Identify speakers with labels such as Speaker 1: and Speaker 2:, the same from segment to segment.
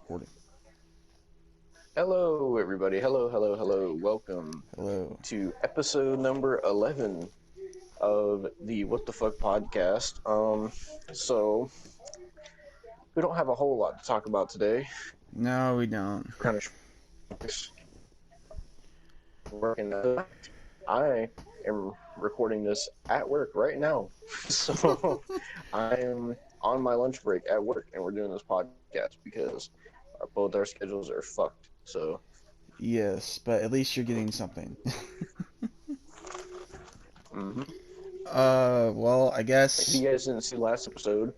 Speaker 1: recording.
Speaker 2: Hello, everybody. Hello. Welcome
Speaker 1: Hello.
Speaker 2: to episode number 11 of the What the Fuck podcast. So we don't have a whole lot to talk about today.
Speaker 1: No, we don't.
Speaker 2: We're kind of working. I am recording this at work right now, so I am on my lunch break at work, and we're doing this podcast because both our schedules are fucked. So.
Speaker 1: Yes, but at least you're getting something.
Speaker 2: Mm-hmm.
Speaker 1: Well, I
Speaker 2: If you
Speaker 1: guess.
Speaker 2: guys didn't see last episode,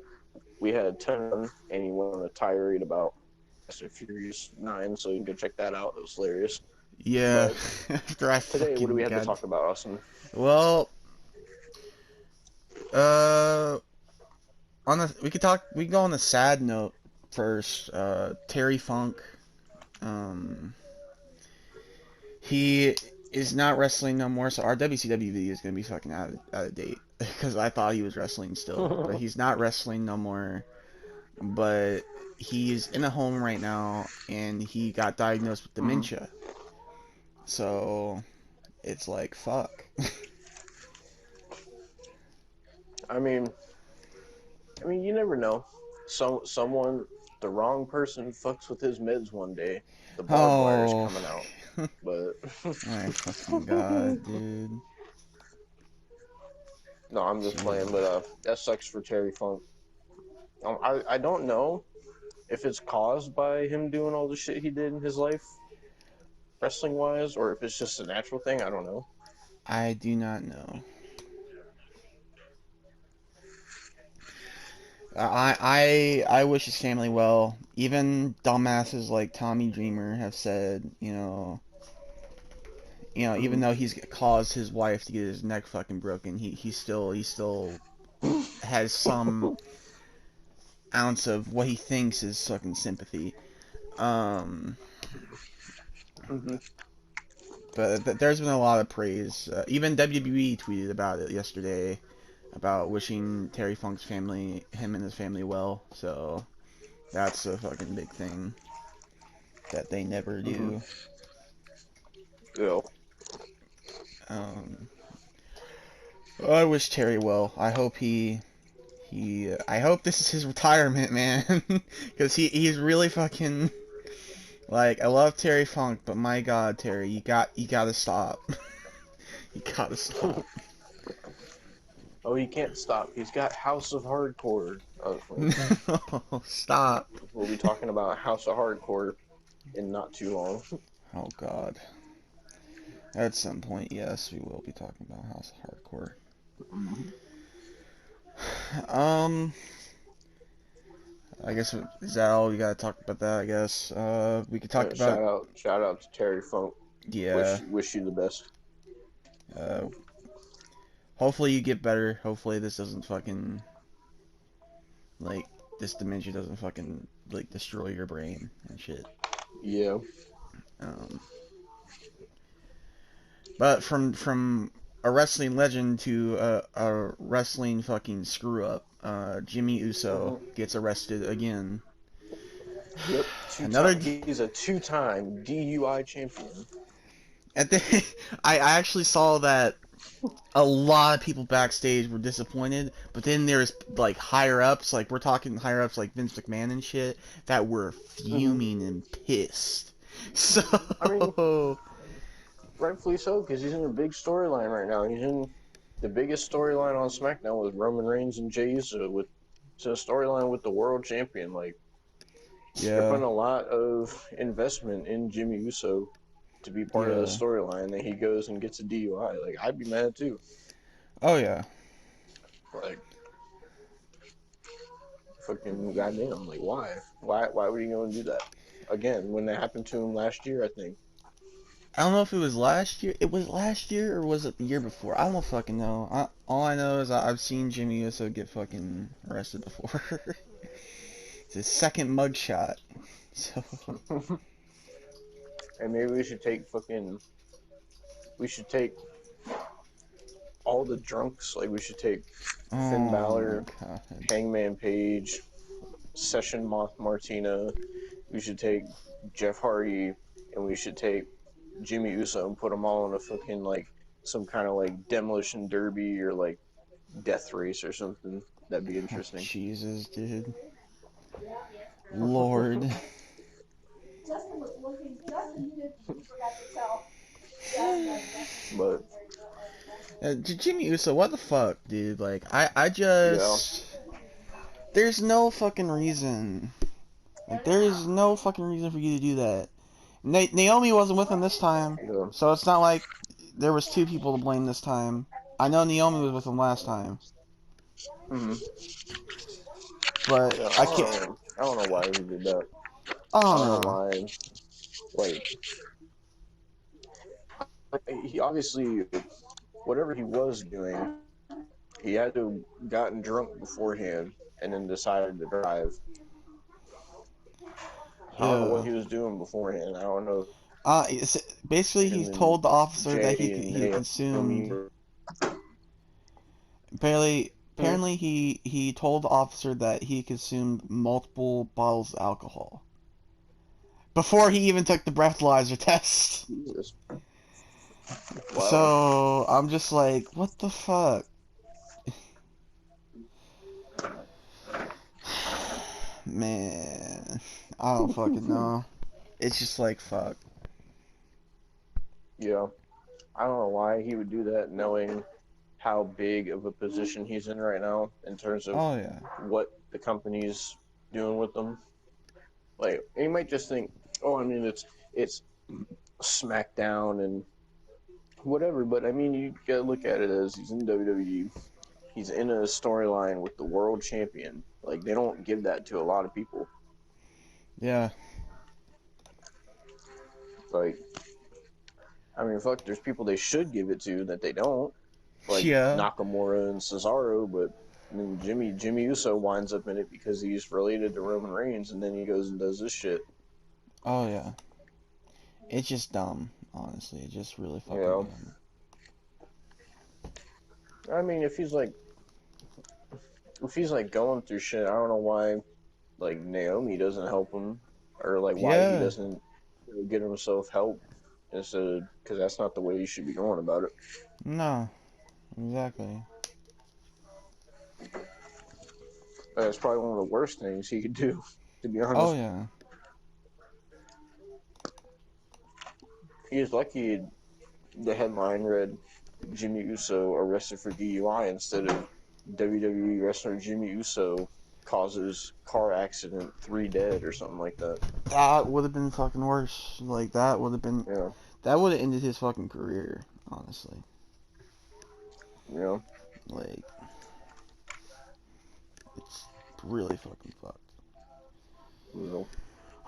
Speaker 2: we had 10 and he went on a tirade about Fast and Furious 9, so you can go check that out. It was hilarious.
Speaker 1: Yeah,
Speaker 2: But
Speaker 1: after I
Speaker 2: today, what do we
Speaker 1: fucking
Speaker 2: have to
Speaker 1: got.
Speaker 2: talk about, Austin?
Speaker 1: Well, uh, we could talk. We can go on the sad note first. Terry Funk. Um, he is not wrestling no more, so our WCW video is gonna be fucking out of date because I thought he was wrestling still, but he's not wrestling no more. But he's in a home right now and he got diagnosed with
Speaker 2: Mm-hmm.
Speaker 1: dementia. So it's like fuck.
Speaker 2: I mean, you never know. Someone, the wrong person, fucks with his meds one day. The barbed wire's
Speaker 1: Oh
Speaker 2: coming out, but
Speaker 1: my fucking god, dude.
Speaker 2: no, I'm just playing. But
Speaker 1: Jeez.
Speaker 2: that sucks for Terry Funk. I don't know if it's caused by him doing all the shit he did in his life, wrestling wise, or if it's just a natural thing. I don't know.
Speaker 1: I do not know. I wish his family well. Even dumbasses like Tommy Dreamer have said, even
Speaker 2: Mm-hmm.
Speaker 1: though he's caused his wife to get his neck fucking broken, he still has some ounce of what he thinks is fucking sympathy. Um,
Speaker 2: Mm-hmm.
Speaker 1: but there's been a lot of praise. Even WWE tweeted about it yesterday, about wishing Terry Funk's family, him and his family well. So that's a fucking big thing that they never
Speaker 2: Mm-hmm.
Speaker 1: do.
Speaker 2: Yeah.
Speaker 1: Um, I wish Terry well. I hope I hope this is his retirement, man, because he's really fucking like I love Terry Funk, but my God, Terry, you gotta stop. You gotta stop.
Speaker 2: Oh, he can't stop. He's got House of Hardcore. Wait,
Speaker 1: No, stop.
Speaker 2: we'll be talking about House of Hardcore in not too long.
Speaker 1: Oh God. At some point, yes, we will be talking about House of Hardcore.
Speaker 2: Mm-hmm.
Speaker 1: Um, I guess is that all we gotta talk about that? I guess. We could talk about
Speaker 2: Shout out to Terry Funk.
Speaker 1: yeah.
Speaker 2: Wish you the best.
Speaker 1: Uh, hopefully you get better. Hopefully this doesn't fucking like this dementia doesn't fucking like destroy your brain and shit.
Speaker 2: Yeah.
Speaker 1: Um, but from a wrestling legend to a wrestling fucking screw up, Jimmy Uso
Speaker 2: Mm-hmm.
Speaker 1: gets arrested again.
Speaker 2: Yep.
Speaker 1: Another.
Speaker 2: He's a two-time DUI champion.
Speaker 1: I think I actually saw that a lot of people backstage were disappointed, but then there's like higher ups, like we're talking higher ups like Vince McMahon and shit, that were
Speaker 2: Mm-hmm.
Speaker 1: fuming and pissed.
Speaker 2: I mean,
Speaker 1: So
Speaker 2: rightfully so, because he's in a big storyline right now. He's in the biggest storyline on SmackDown with Roman Reigns and Jey Uso. With it's a storyline with the world champion. Like they're
Speaker 1: yeah,
Speaker 2: putting a lot of investment in Jimmy Uso to be part of the
Speaker 1: yeah,
Speaker 2: storyline. Then he goes and gets a DUI. Like I'd be mad too.
Speaker 1: oh yeah,
Speaker 2: Like fucking goddamn. Like why? Why would he go and do that again when that happened to him last year? I think.
Speaker 1: I don't know if it was last year. It was last year or was it the year before? I don't fucking know. All I know is I've seen Jimmy Uso get fucking arrested before. It's his second mugshot. So
Speaker 2: And maybe we should take all the drunks. Like we should take Finn
Speaker 1: oh my
Speaker 2: Balor,
Speaker 1: God.
Speaker 2: Hangman Page, Session Moth Martina, we should take Jeff Hardy and we should take Jimmy Uso and put them all in a fucking like some kind of like demolition derby or like death race or something. That'd be
Speaker 1: Oh,
Speaker 2: interesting.
Speaker 1: Jesus, dude. Lord.
Speaker 2: But
Speaker 1: Jimmy Uso, what the fuck, dude? Like, I
Speaker 2: yeah,
Speaker 1: just. There's no fucking reason. Like, there is no fucking reason for you to do that. Naomi wasn't with him this time,
Speaker 2: yeah.
Speaker 1: so it's not like there was two people to blame this time. I know Naomi was with him last time,
Speaker 2: Mm-hmm.
Speaker 1: but
Speaker 2: Yeah,
Speaker 1: I can't.
Speaker 2: I don't know why he did that.
Speaker 1: I
Speaker 2: I
Speaker 1: don't
Speaker 2: don't know
Speaker 1: know.
Speaker 2: why. Like, he obviously, whatever he was doing, he had to have gotten drunk beforehand and then decided to drive. I don't know what
Speaker 1: Yeah.
Speaker 2: he was doing beforehand. I don't know
Speaker 1: Basically,
Speaker 2: if
Speaker 1: he
Speaker 2: him and
Speaker 1: told the officer that
Speaker 2: Jay and
Speaker 1: he
Speaker 2: Naomi
Speaker 1: consumed.
Speaker 2: were. Hmm?
Speaker 1: Apparently, he told the officer that he consumed multiple bottles of alcohol before he even took the breathalyzer test.
Speaker 2: Jesus. Wow.
Speaker 1: So I'm just like, what the fuck, man? I don't fucking know. It's just like fuck.
Speaker 2: Yeah. I don't know why he would do that, knowing how big of a position he's in right now in terms of
Speaker 1: Oh yeah,
Speaker 2: what the company's doing with them. Like, you might just think, oh, I mean, it's SmackDown and whatever, but I mean, you gotta look at it as he's in WWE. He's in a storyline with the world champion. Like, they don't give that to a lot of people.
Speaker 1: yeah,
Speaker 2: Like, I mean, fuck, there's people they should give it to that they don't, like
Speaker 1: yeah.
Speaker 2: Nakamura and Cesaro, but I mean, Jimmy Uso winds up in it because he's related to Roman Reigns, and then he goes and does this shit.
Speaker 1: Oh yeah. It's just dumb, honestly. It's just really
Speaker 2: You
Speaker 1: fucking
Speaker 2: know,
Speaker 1: dumb.
Speaker 2: I mean, if he's like going through shit, I don't know why like Naomi doesn't help him, or like why he
Speaker 1: Yeah.
Speaker 2: doesn't get himself help instead of, because that's not the way you should be going about it.
Speaker 1: No. Exactly.
Speaker 2: That's probably one of the worst things he could do, to be
Speaker 1: Oh
Speaker 2: honest.
Speaker 1: yeah.
Speaker 2: He is lucky the headline read Jimmy Uso arrested for DUI instead of WWE wrestler Jimmy Uso causes car accident, 3 dead, or something like that.
Speaker 1: That would have been fucking worse. Like that would have been.
Speaker 2: Yeah,
Speaker 1: That would have ended his fucking career. Honestly.
Speaker 2: you know.
Speaker 1: Like it's really fucking fucked.
Speaker 2: You know.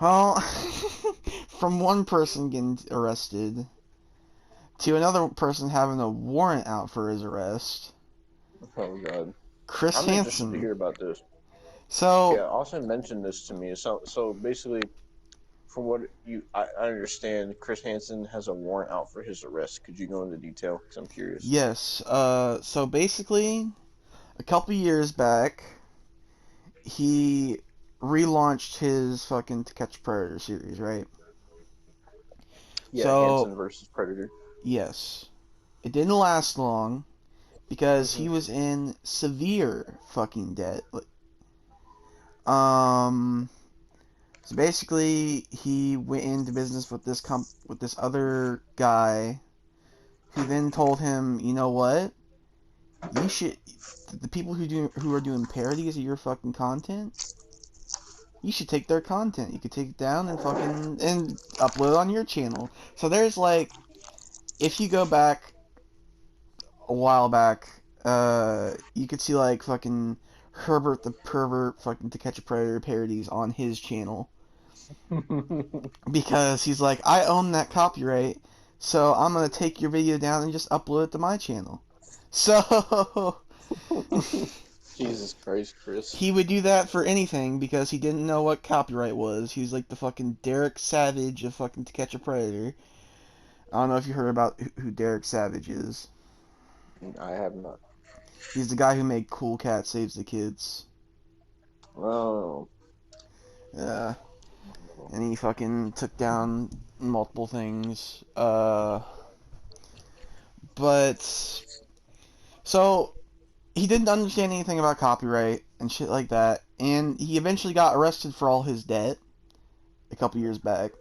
Speaker 1: Well, from one person getting arrested to another person having a warrant out for his arrest,
Speaker 2: Oh god,
Speaker 1: Chris
Speaker 2: I'm interested to
Speaker 1: Hansen.
Speaker 2: hear about this.
Speaker 1: So,
Speaker 2: Yeah, Austin mentioned this to me. So basically, from what I understand, Chris Hansen has a warrant out for his arrest. Could you go into detail? Because I'm curious.
Speaker 1: yes, so basically, a couple years back, he relaunched his fucking To Catch a Predator series, right?
Speaker 2: Yeah,
Speaker 1: So,
Speaker 2: Hansen versus Predator.
Speaker 1: yes, it didn't last long because
Speaker 2: Mm-hmm.
Speaker 1: he was in severe fucking debt. Um, so basically, he went into business with with this other guy, who then told him, you know what? You should the people who are doing parodies of your fucking content, you should take their content. You could take it down and fucking and upload it on your channel. So there's like, if you go back a while back, you could see like fucking Herbert the Pervert fucking To Catch a Predator parodies on his channel because he's like, I own that copyright, so I'm gonna take your video down and just upload it to my channel. So
Speaker 2: Jesus Christ, Chris.
Speaker 1: he would do that for anything because he didn't know what copyright was. He was like the fucking Derek Savage of fucking To Catch a Predator. I don't know if you heard about who Derek Savage is.
Speaker 2: I have not.
Speaker 1: He's the guy who made Cool Cat Saves the Kids.
Speaker 2: Oh,
Speaker 1: Yeah. and he fucking took down multiple things. But so he didn't understand anything about copyright and shit like that, and he eventually got arrested for all his debt a couple years back,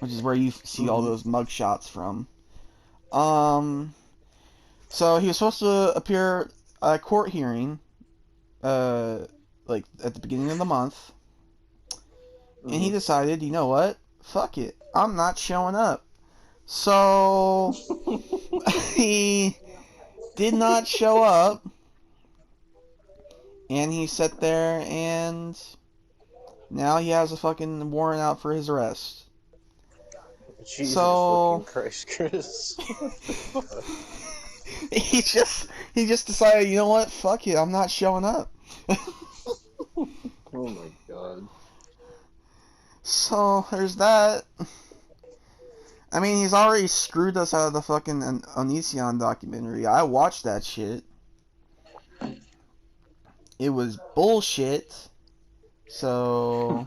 Speaker 1: which is where you see all
Speaker 2: Mm-hmm.
Speaker 1: those mug shots from. Um, so he was supposed to appear at a court hearing, uh, like at the beginning of the month, and he
Speaker 2: Mm-hmm.
Speaker 1: decided, you know what? Fuck it, I'm not showing up. So he did not show up, and he sat there, and now he has a fucking warrant out for his arrest.
Speaker 2: Jesus
Speaker 1: So
Speaker 2: fucking Christ, Chris. What the fuck?
Speaker 1: he just decided, you know what? Fuck it, I'm not showing up.
Speaker 2: Oh my god.
Speaker 1: So there's that. I mean, he's already screwed us out of the fucking Onision documentary. I watched that shit. It was bullshit. So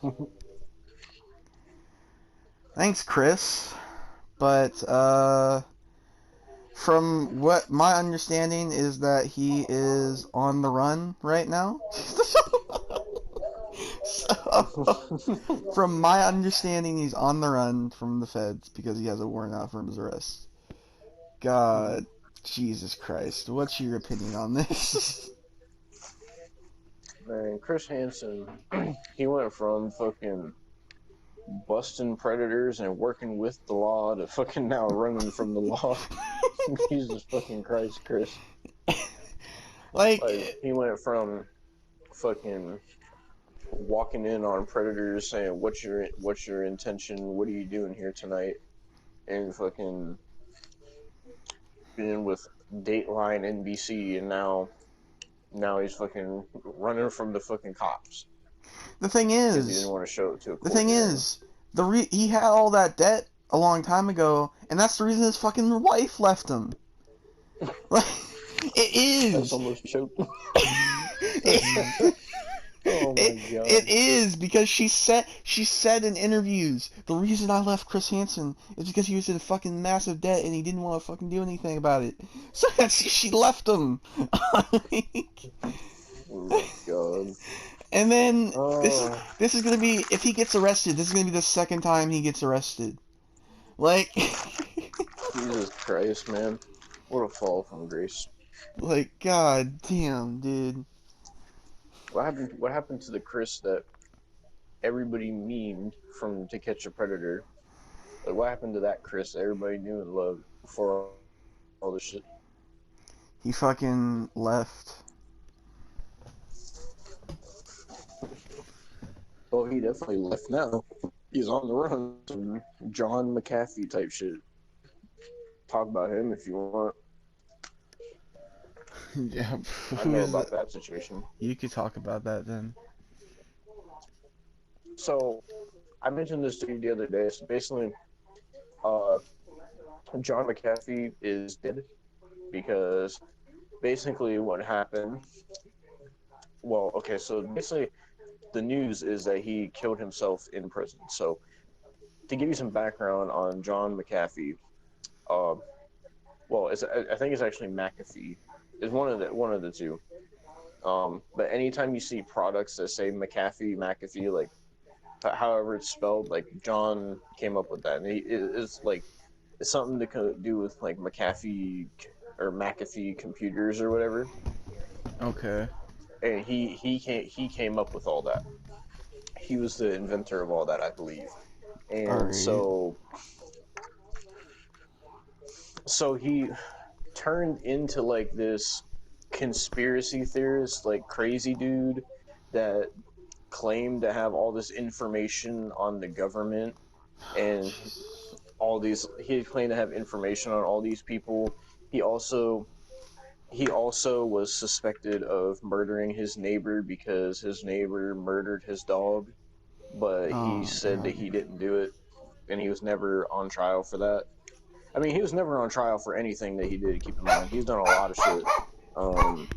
Speaker 1: thanks, Chris. But from what my understanding is that he is on the run right now. So, from my understanding, he's on the run from the feds because he has a warrant out for his arrest. God, Jesus Christ, what's your opinion on this?
Speaker 2: Man, Chris Hansen, he went from fucking busting predators and working with the law to fucking now running from the law. Jesus fucking Christ, Chris.
Speaker 1: Like,
Speaker 2: Like, he went from fucking walking in on predators saying, what's your intention? What are you doing here tonight? And fucking being with Dateline NBC, and now he's fucking running from the fucking cops
Speaker 1: the thing
Speaker 2: because he didn't
Speaker 1: is,
Speaker 2: want to show it to a
Speaker 1: the
Speaker 2: court
Speaker 1: thing
Speaker 2: hearing.
Speaker 1: is, he had all that debt a long time ago, and that's the reason his fucking wife left him. Like, it
Speaker 2: That's
Speaker 1: is.
Speaker 2: almost choked.
Speaker 1: it,
Speaker 2: Oh my
Speaker 1: it
Speaker 2: god.
Speaker 1: is because she said in interviews the reason I left Chris Hansen is because he was in fucking massive debt and he didn't want to fucking do anything about it. So she left him.
Speaker 2: Oh my god.
Speaker 1: And then this is
Speaker 2: Oh,
Speaker 1: this is gonna be, if he gets arrested, this is gonna be the second time he gets arrested. Like,
Speaker 2: Jesus Christ, man. What a fall from grace.
Speaker 1: like, god damn, dude.
Speaker 2: What happened to the Chris that everybody memed from To Catch a Predator? Like, what happened to that Chris that everybody knew and loved before all this shit?
Speaker 1: He fucking left.
Speaker 2: Well, he definitely left now. He's on the run. Some John McAfee type shit. Talk about him if you want.
Speaker 1: Yeah,
Speaker 2: I
Speaker 1: who
Speaker 2: know
Speaker 1: is
Speaker 2: about
Speaker 1: it?
Speaker 2: that situation.
Speaker 1: You could talk about that then.
Speaker 2: So, I mentioned this to you the other day. So basically, uh, John McAfee is dead because basically what happened. Well, okay, so basically the news is that he killed himself in prison. So to give you some background on John McAfee, uh, well, I think it's actually McAfee. Is one of the two. But anytime you see products that say McAfee, like however it's spelled, like John came up with that, and it's like it's something to do with like McAfee or McAfee computers or whatever.
Speaker 1: Okay.
Speaker 2: And he came up with all that. He was the inventor of all that, I believe. And
Speaker 1: Alright.
Speaker 2: so he turned into like this conspiracy theorist, like crazy dude that claimed to have all this information on the government and
Speaker 1: Jesus.
Speaker 2: all these. He claimed to have information on all these people. He also was suspected of murdering his neighbor because his neighbor murdered his dog, but he
Speaker 1: Oh
Speaker 2: said that
Speaker 1: god.
Speaker 2: he didn't do it, and he was never on trial for that. I mean, he was never on trial for anything that he did. Keep in mind, he's done a lot of shit. Um,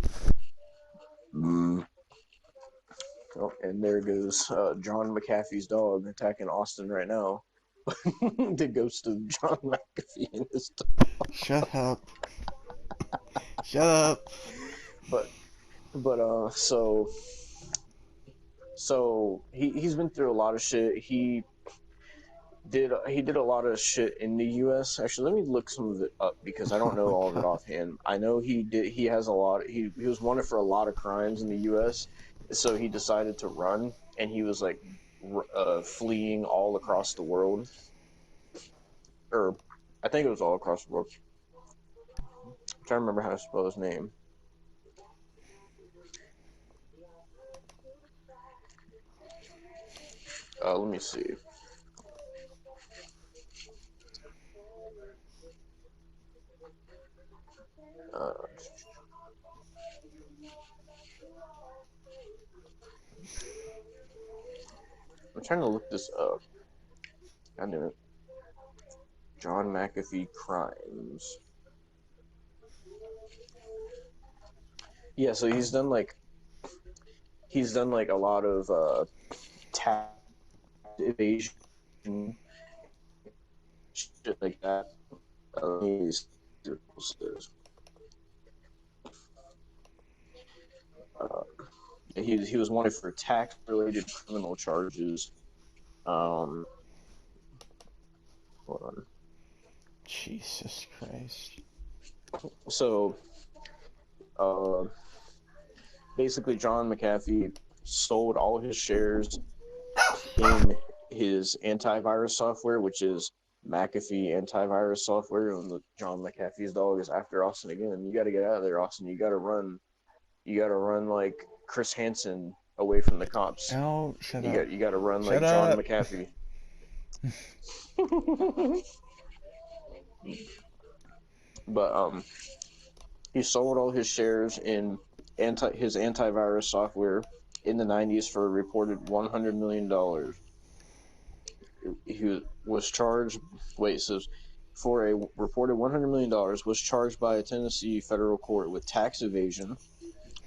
Speaker 2: Oh, and there goes John McAfee's dog attacking Austin right now. The ghost of John McAfee and his dog.
Speaker 1: Shut up. Shut up.
Speaker 2: But so he's been through a lot of shit. He did a lot of shit in the U.S. Actually, let me look some of it up because I don't
Speaker 1: Oh
Speaker 2: know
Speaker 1: my
Speaker 2: all of it
Speaker 1: god.
Speaker 2: offhand. I know he has a lot. He was wanted for a lot of crimes in the U.S. So he decided to run, and he was like fleeing all across the world, or I think it was all across the world. I'm trying to remember how to spell his name. Let me see. Uh, I'm trying to look this up. I knew it. John McAfee crimes. Yeah, so he's done like a lot of tax evasion, shit like that. He's uh, he was wanted for tax related criminal charges. Um, Hold on.
Speaker 1: Jesus Christ.
Speaker 2: So uh, basically, John McAfee sold all his shares in his antivirus software, which is McAfee antivirus software. And the John McAfee's dog is after Austin again. You got to get out of there, Austin. You got to run. You got to run like Chris Hansen away from the cops.
Speaker 1: Oh, shut
Speaker 2: You
Speaker 1: up.
Speaker 2: got to run
Speaker 1: Shut
Speaker 2: like John
Speaker 1: up.
Speaker 2: McAfee. But he sold all his shares in his antivirus software in the 90s for a reported $100 million. He was charged. Wait, so for a reported $100 million, was charged by a Tennessee federal court with tax evasion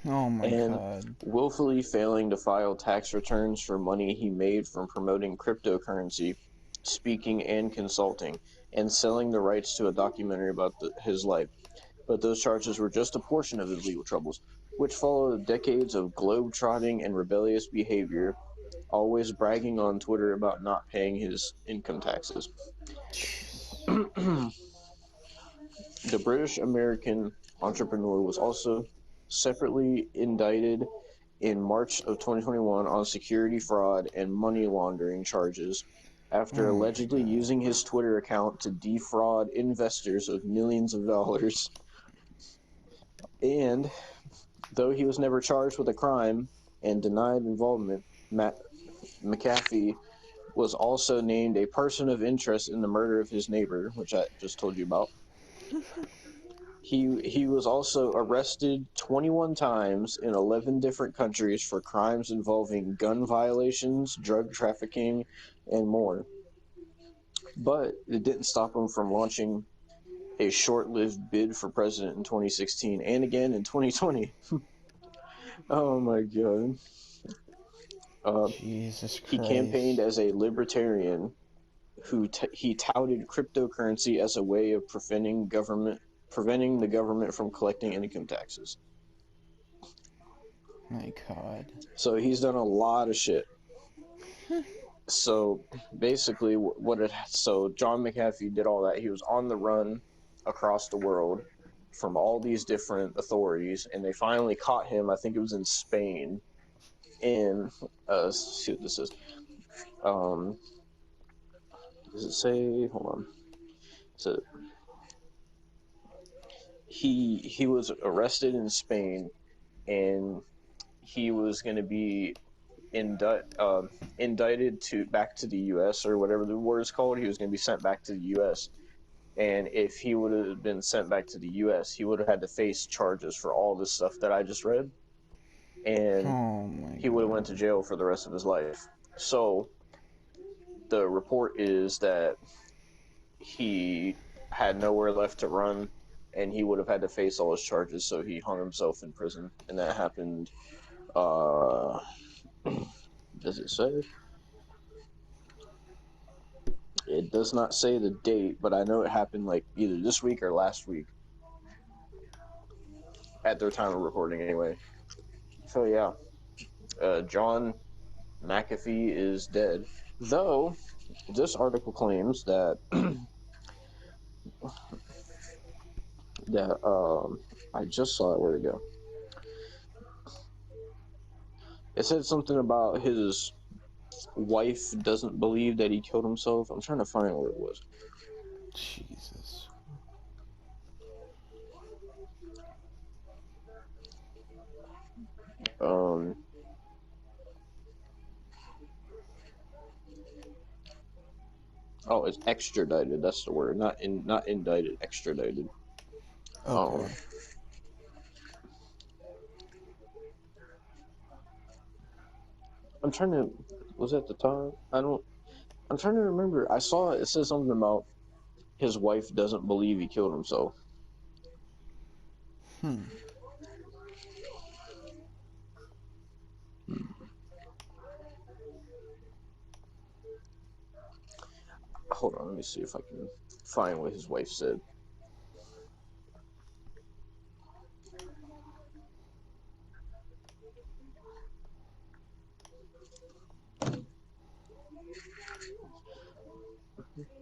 Speaker 1: Oh my
Speaker 2: and
Speaker 1: god.
Speaker 2: willfully failing to file tax returns for money he made from promoting cryptocurrency, speaking and consulting, and selling the rights to a documentary about his life. But those charges were just a portion of his legal troubles, which followed decades of globe-trotting and rebellious behavior, always bragging on Twitter about not paying his income taxes.
Speaker 1: Jeez.
Speaker 2: The British American entrepreneur was also separately indicted in March of 2021 on security fraud and money laundering charges after
Speaker 1: Oh my
Speaker 2: allegedly
Speaker 1: god.
Speaker 2: using his Twitter account to defraud investors of millions of dollars. And though he was never charged with a crime and denied involvement, Matt McAfee was also named a person of interest in the murder of his neighbor, which I just told you about. He was also arrested 21 times in 11 different countries for crimes involving gun violations, drug trafficking, and more. But it didn't stop him from launching a short-lived bid for president in 2016 and again in 2020. Oh my god. Uh,
Speaker 1: Jesus
Speaker 2: he campaigned
Speaker 1: Christ.
Speaker 2: as a libertarian he touted cryptocurrency as a way of preventing the government from collecting income taxes.
Speaker 1: My god.
Speaker 2: So he's done a lot of shit. So basically, so John McAfee did all that. He was on the run across the world from all these different authorities, and they finally caught him. I think it was in Spain. In see what this is. Um, does it say? Hold on. So he was arrested in Spain, and he was going to be indicted to back to the U.S. or whatever the word is called. He was going to be sent back to the U.S. And if he would have been sent back to the U.S., he would have had to face charges for all this stuff that I just read, and
Speaker 1: Oh my
Speaker 2: he would have went to
Speaker 1: god.
Speaker 2: jail for the rest of his life. So the report is that he had nowhere left to run, and he would have had to face all his charges. So he hung himself in prison, and that happened. Uh, Does it say? It does not say the date, but I know it happened like either this week or last week at their time of recording, anyway. So yeah, John McAfee is dead. Though this article claims that that I just saw it. Where'd it go? It said something about his wife doesn't believe that he killed himself. I'm trying to find where it was.
Speaker 1: Jesus.
Speaker 2: Um, oh, it's extradited. That's the word. Not indicted. Extradited. Um,
Speaker 1: Okay.
Speaker 2: I'm trying to. Was that the time? I don't. I'm trying to remember. I saw it. It says something about his wife doesn't believe he killed himself.
Speaker 1: Hmm.
Speaker 2: Hold on. Let me see if I can find what his wife said.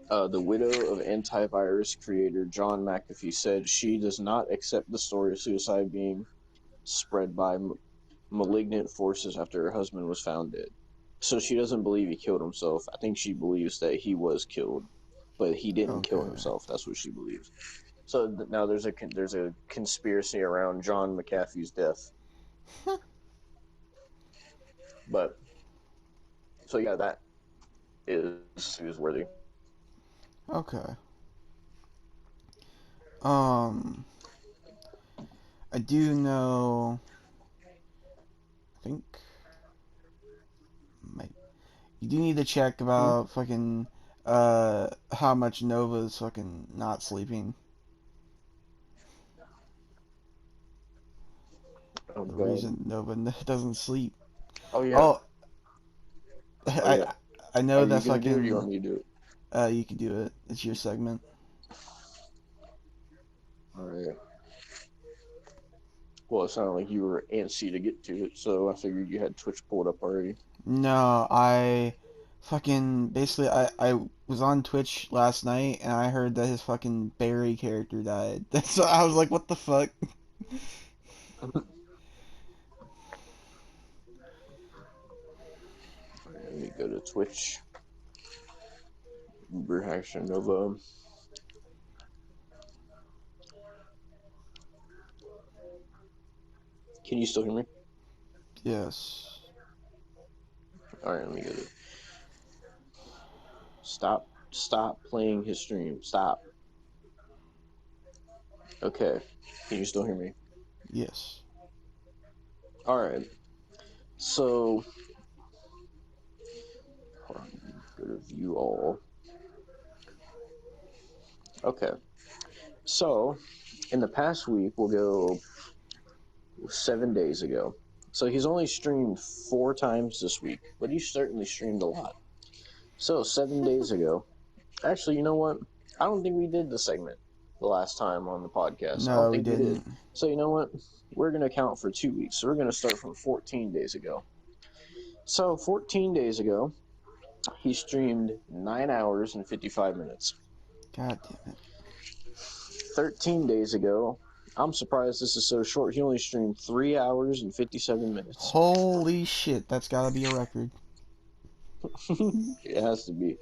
Speaker 2: The widow of antivirus creator John McAfee said she does not accept the story of suicide being spread by malignant forces after her husband was found dead. So she doesn't believe he killed himself. I think she believes that he was killed, but he didn't kill
Speaker 1: Okay.
Speaker 2: himself. That's what she believes. So now there's a conspiracy around John McAfee's death. But so yeah, that is worthy.
Speaker 1: Okay. Um, I do know. I think my you do need to check
Speaker 2: Hmm?
Speaker 1: about fucking how much Nova's fucking not sleeping.
Speaker 2: Oh
Speaker 1: The
Speaker 2: god.
Speaker 1: reason Nova doesn't sleep.
Speaker 2: Oh yeah.
Speaker 1: Oh,
Speaker 2: Oh yeah.
Speaker 1: I
Speaker 2: Are
Speaker 1: know
Speaker 2: you
Speaker 1: that
Speaker 2: gonna do it, or you want
Speaker 1: fucking
Speaker 2: me to do it?
Speaker 1: you can do it. It's your segment.
Speaker 2: All right. Well, it sounded like you were antsy to get to it, so I figured you had Twitch pulled up already.
Speaker 1: No, I fucking basically I was on Twitch last night and I heard that his fucking Barry character died. That's I was like, what the fuck?
Speaker 2: All right, let me go to Twitch. Uber Action Nova. Can you still hear me?
Speaker 1: Yes.
Speaker 2: All right, let me go to. Stop playing his stream. Stop. Okay. Can you still hear me?
Speaker 1: Yes.
Speaker 2: All right. So, hold on. Go to view all. Okay. So, in the past week, we'll go 7 days ago. So he's only streamed 4 times this week, but he certainly streamed a lot. So 7 days ago, actually, you know what? I don't think we did the segment the last time on the podcast. I don't
Speaker 1: No, we
Speaker 2: think we did.
Speaker 1: didn't.
Speaker 2: So you know what? We're gonna count for 2 weeks. So we're gonna start from 14 days ago. So 14 days ago, he streamed 9 hours and 55 minutes.
Speaker 1: God damn it.
Speaker 2: 13 days ago, I'm surprised this is so short. He only streamed 3 hours and 57 minutes.
Speaker 1: Holy shit, that's gotta be a record.
Speaker 2: It has to be.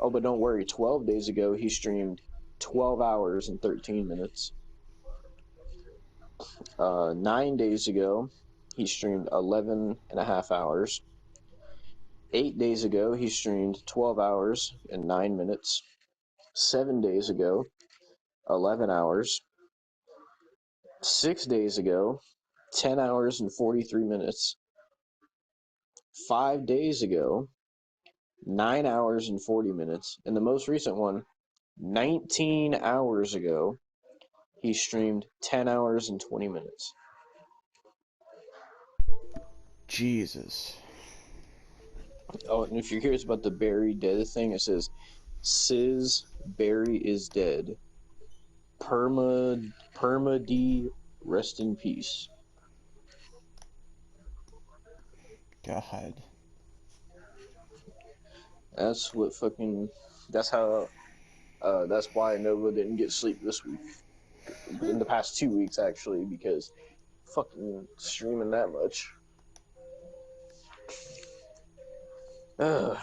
Speaker 2: Oh, but don't worry. 12 days ago, he streamed 12 hours and 13 minutes. 9 days ago, he streamed 11 and a half hours. 8 days ago, he streamed 12 hours and 9 minutes. 7 days ago, 11 hours. 6 days ago, 10 hours and 43 minutes. 5 days ago, 9 hours and 40 minutes. And the most recent one, 19 hours ago, he streamed 10 hours and 20 minutes.
Speaker 1: Jesus.
Speaker 2: Oh, and if you're curious about the Barry dead thing, it says Sis Barry is dead. Perma D, rest in peace.
Speaker 1: God.
Speaker 2: That's what fucking. That's how. That's why Nova didn't get sleep this week. In the past 2 weeks, actually, because fucking streaming that much. Ugh,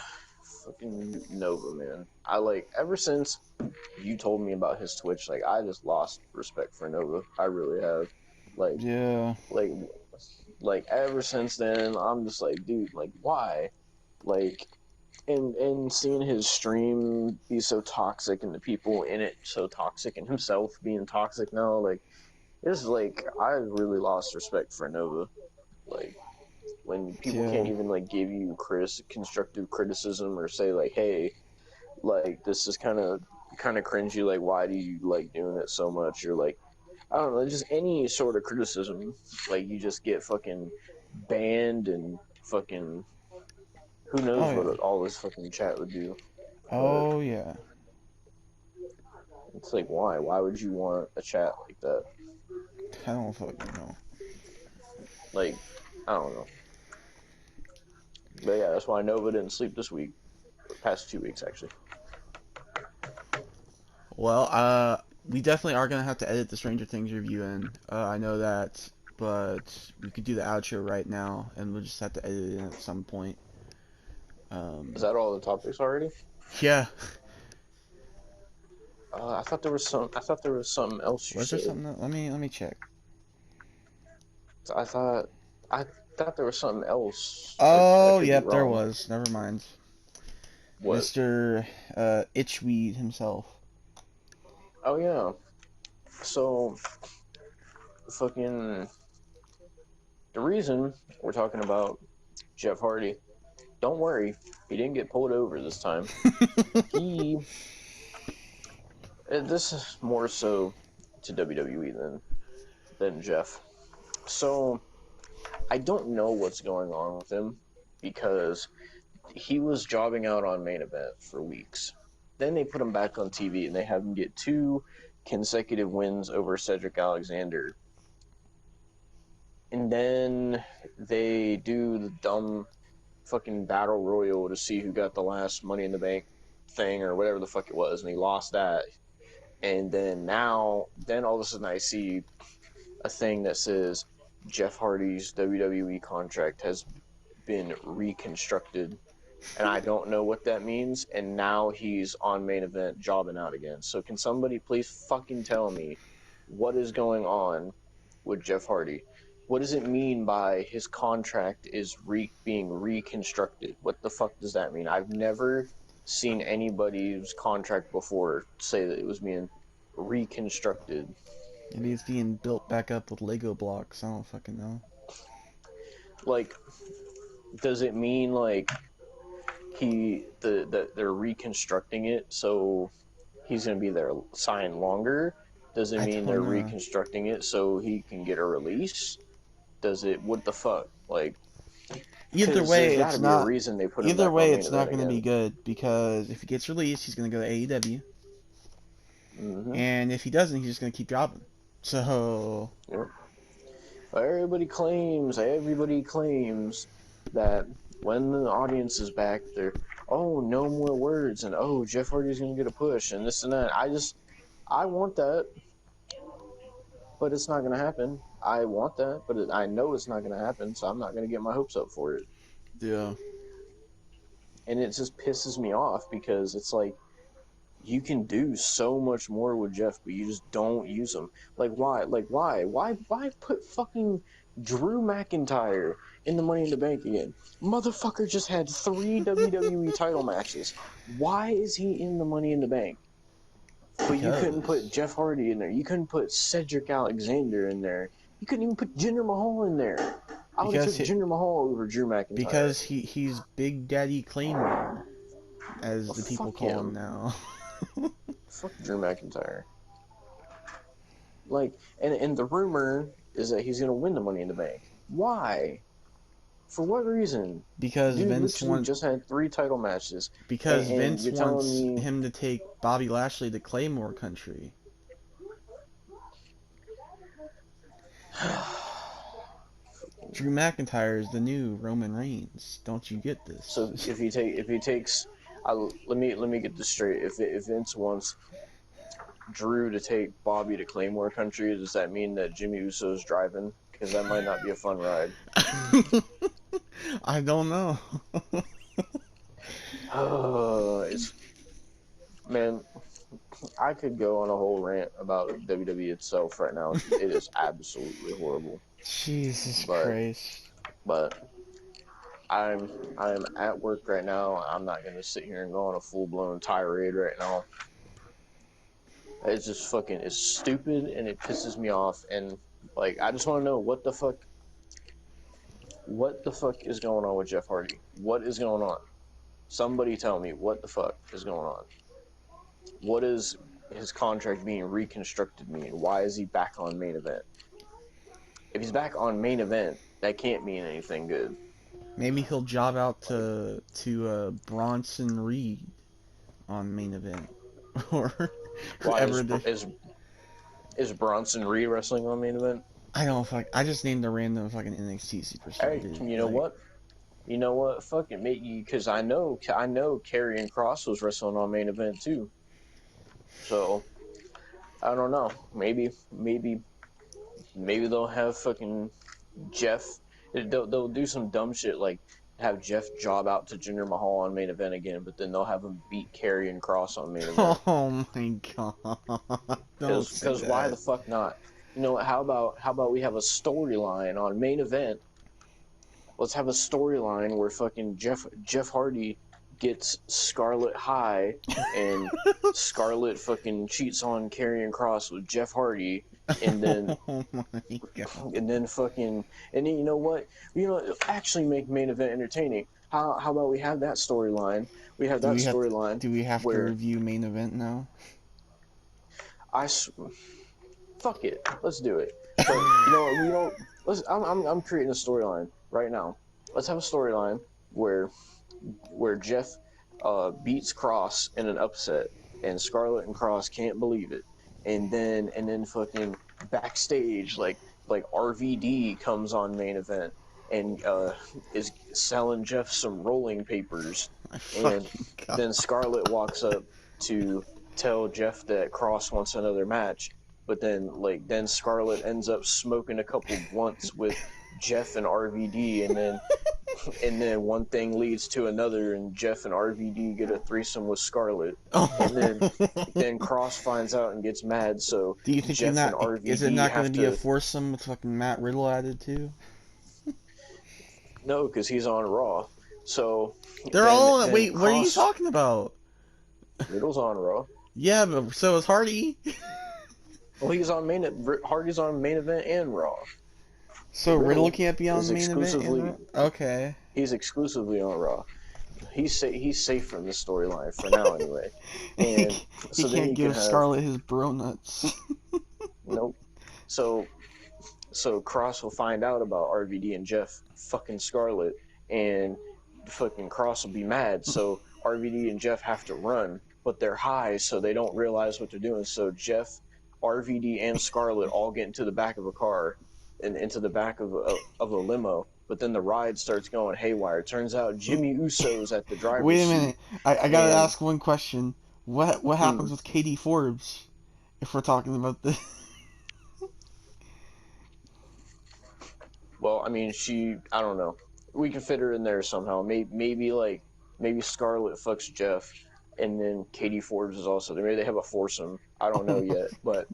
Speaker 2: fucking Nova, man. I like ever since you told me about his Twitch, like I just lost respect for Nova. I really have. Like,
Speaker 1: Yeah.
Speaker 2: like, like ever since then, I'm just like, dude, like, why? Like, and seeing his stream be so toxic and the people in it so toxic and himself being toxic now, like, it's like I really lost respect for Nova. Like, when people can't
Speaker 1: Yeah.
Speaker 2: even like give you constructive criticism or say like, hey, like this is kind of cringy. Like, why do you like doing it so much? Or like, I don't know, just any sort of criticism. Like, you just get fucking banned and fucking who
Speaker 1: Oh
Speaker 2: knows what
Speaker 1: yeah.
Speaker 2: all this fucking chat would do. But
Speaker 1: Oh yeah.
Speaker 2: it's like, why? Why would you want a chat like that?
Speaker 1: I don't fucking know.
Speaker 2: Like, I don't know. But yeah, that's why Nova didn't sleep this week. Past 2 weeks, actually.
Speaker 1: Well, we definitely are gonna have to edit the Stranger Things review in. I know that, but we could do the outro right now, and we'll just have to edit it in at some point.
Speaker 2: Is
Speaker 1: Um,
Speaker 2: that all the topics already?
Speaker 1: yeah.
Speaker 2: I thought there was some. I thought there was something else you
Speaker 1: Was there
Speaker 2: said.
Speaker 1: something? Let me check.
Speaker 2: I thought. I thought there was something else. I
Speaker 1: Oh,
Speaker 2: could be
Speaker 1: yep, there
Speaker 2: wrong.
Speaker 1: was. Never mind.
Speaker 2: What?
Speaker 1: Mr. Itchweed himself.
Speaker 2: Oh yeah. So fucking the reason we're talking about Jeff Hardy. Don't worry, he didn't get pulled over this time. He. This is more so to WWE than Jeff. So I don't know what's going on with him because he was jobbing out on main event for weeks. Then they put him back on TV and they have him get 2 consecutive wins over Cedric Alexander. And then they do the dumb fucking battle royal to see who got the last Money in the Bank thing or whatever the fuck it was, and he lost that. And then then all of a sudden I see a thing that says Jeff Hardy's WWE contract has been reconstructed, and I don't know what that means. And now he's on main event jobbing out again. So can somebody please fucking tell me what is going on with Jeff Hardy? What does it mean by his contract is being reconstructed? What the fuck does that mean? I've never seen anybody's contract before say that it was being reconstructed.
Speaker 1: Maybe it's being built back up with Lego blocks. I don't fucking know.
Speaker 2: Like, does it mean like that they're reconstructing it so he's going to be there signed longer? Does it
Speaker 1: I
Speaker 2: mean
Speaker 1: don't
Speaker 2: they're
Speaker 1: know.
Speaker 2: reconstructing it so he can get a release? Does it, what the fuck? Like,
Speaker 1: Either
Speaker 2: because
Speaker 1: way,
Speaker 2: there's got
Speaker 1: it's
Speaker 2: to be a
Speaker 1: not.
Speaker 2: reason they put him
Speaker 1: Either
Speaker 2: back on
Speaker 1: way,
Speaker 2: main
Speaker 1: it's not
Speaker 2: event
Speaker 1: going to be
Speaker 2: again.
Speaker 1: good because if he gets released, he's going to go to AEW,
Speaker 2: Mm-hmm.
Speaker 1: and if he doesn't, he's just going to keep dropping. So
Speaker 2: Yep. Everybody claims that when the audience is back, they're, oh, no more words, and oh, Jeff Hardy's going to get a push, and this and that. I want that, but it's not going to happen. I want that, but I know it's not going to happen, so I'm not going to get my hopes up for it.
Speaker 1: yeah,
Speaker 2: And it just pisses me off because it's like, you can do so much more with Jeff, but you just don't use him. Like, why? Like, why? Why put fucking Drew McIntyre in the Money in the Bank again? Motherfucker just had 3 WWE title matches. Why is he in the Money in the Bank? But you couldn't put
Speaker 1: because
Speaker 2: Jeff Hardy in there. You couldn't put Cedric Alexander in there. You couldn't even put Jinder Mahal in there. I would have
Speaker 1: because
Speaker 2: took
Speaker 1: he,
Speaker 2: Jinder Mahal over Drew McIntyre.
Speaker 1: he's Big Daddy Claymore,
Speaker 2: Well,
Speaker 1: as the people
Speaker 2: fuck
Speaker 1: call him
Speaker 2: him.
Speaker 1: now.
Speaker 2: Fuck Drew McIntyre. Like, and the rumor is that he's gonna win the Money in the Bank. Why? For what reason?
Speaker 1: Because
Speaker 2: Dude
Speaker 1: Vince
Speaker 2: literally
Speaker 1: wants
Speaker 2: just had 3 title matches,
Speaker 1: because
Speaker 2: and
Speaker 1: Vince
Speaker 2: you're telling
Speaker 1: wants
Speaker 2: me
Speaker 1: him to take Bobby Lashley to Claymore Country. Drew McIntyre is the new Roman Reigns. Don't you get
Speaker 2: so
Speaker 1: this?
Speaker 2: if he takes, let me get this straight. If Vince wants Drew to take Bobby to Claymore Country, does that mean that Jimmy Uso's driving? Because that might not be a fun ride.
Speaker 1: I don't know.
Speaker 2: It's man, I could go on a whole rant about WWE itself right now. It is absolutely horrible.
Speaker 1: Jesus
Speaker 2: But
Speaker 1: Christ.
Speaker 2: but I'm at work right now. I'm not gonna sit here and go on a full blown tirade right now. It's just fucking it's stupid and it pisses me off, and like I just want to know what the fuck is going on with Jeff Hardy? What is going on? Somebody tell me what the fuck is going on. What is his contract being reconstructed mean? Why is he back on main event? If he's back on main event, that can't mean anything good.
Speaker 1: Maybe he'll job out
Speaker 2: Like,
Speaker 1: to Bronson Reed on main event or
Speaker 2: why
Speaker 1: whoever
Speaker 2: is
Speaker 1: the
Speaker 2: is is Bronson Reed wrestling on main event?
Speaker 1: I don't fuck. I just named a random fucking NXT superstar,
Speaker 2: Hey,
Speaker 1: dude.
Speaker 2: you know
Speaker 1: Like,
Speaker 2: what? You know what? Fucking make you because I know Karrion Cross was wrestling on main event too. So I don't know. Maybe they'll have fucking Jeff. They'll do some dumb shit like have Jeff job out to Jinder Mahal on main event again, but then they'll have him beat Karrion Cross on main event.
Speaker 1: oh my god, don't say
Speaker 2: Because why the
Speaker 1: that.
Speaker 2: fuck not? You know what? How about we have a storyline on main event? Let's have a storyline where fucking Jeff Hardy gets Scarlet high, and Scarlet fucking cheats on Karrion Cross with Jeff Hardy, and then
Speaker 1: oh my god.
Speaker 2: and then fucking and then you know what? Actually make main event entertaining. How about we have that storyline? We have
Speaker 1: Do
Speaker 2: that
Speaker 1: we have
Speaker 2: storyline
Speaker 1: do we have to
Speaker 2: where
Speaker 1: review main event now?
Speaker 2: I fuck it, let's do it. But you know what? We don't. Let's. I'm creating a storyline right now. Let's have a storyline where Jeff beats Cross in an upset, and Scarlett and Cross can't believe it, and then fucking backstage like RVD comes on main event and is selling Jeff some rolling papers,
Speaker 1: My
Speaker 2: and
Speaker 1: fucking god.
Speaker 2: then Scarlett walks up to tell Jeff that Cross wants another match, but then Scarlett ends up smoking a couple blunts with Jeff and RVD, and then one thing leads to another, and Jeff and RVD get a threesome with Scarlett, and then
Speaker 1: Oh.
Speaker 2: Cross finds out and gets mad, so
Speaker 1: Do you think you're
Speaker 2: Jeff and
Speaker 1: not? Is it
Speaker 2: RVD
Speaker 1: not going
Speaker 2: have
Speaker 1: to be a
Speaker 2: to
Speaker 1: foursome with fucking Matt Riddle added too?
Speaker 2: no, because he's on Raw. So
Speaker 1: They're
Speaker 2: then
Speaker 1: all.
Speaker 2: then
Speaker 1: Wait, what are you
Speaker 2: Cross
Speaker 1: talking about?
Speaker 2: Riddle's on Raw.
Speaker 1: Yeah, but so is Hardy.
Speaker 2: Well, Hardy's on main event and Raw.
Speaker 1: So Riddle
Speaker 2: Riddle
Speaker 1: can't be on
Speaker 2: is
Speaker 1: main event
Speaker 2: exclusively
Speaker 1: in Okay.
Speaker 2: he's exclusively on Raw. He's safe from this storyline for now anyway. And
Speaker 1: He
Speaker 2: so then
Speaker 1: can't
Speaker 2: you can
Speaker 1: give
Speaker 2: have
Speaker 1: Scarlett his bro nuts.
Speaker 2: nope. So Cross will find out about RVD and Jeff fucking Scarlett, and fucking Cross will be mad. So RVD and Jeff have to run, but they're high, so they don't realize what they're doing. So Jeff, RVD, and Scarlett all get into the back of a car and into the back of a limo. But then the ride starts going haywire. Turns out Jimmy Uso's at the driver's
Speaker 1: Wait a
Speaker 2: seat,
Speaker 1: minute. I gotta
Speaker 2: and
Speaker 1: ask one question. What
Speaker 2: hmm,
Speaker 1: happens with Katie Forbes if we're talking about this?
Speaker 2: well, I mean, I don't know. We can fit her in there somehow. Maybe Scarlett fucks Jeff, and then Katie Forbes is also there. Maybe they have a foursome. I don't know
Speaker 1: Oh
Speaker 2: yet, but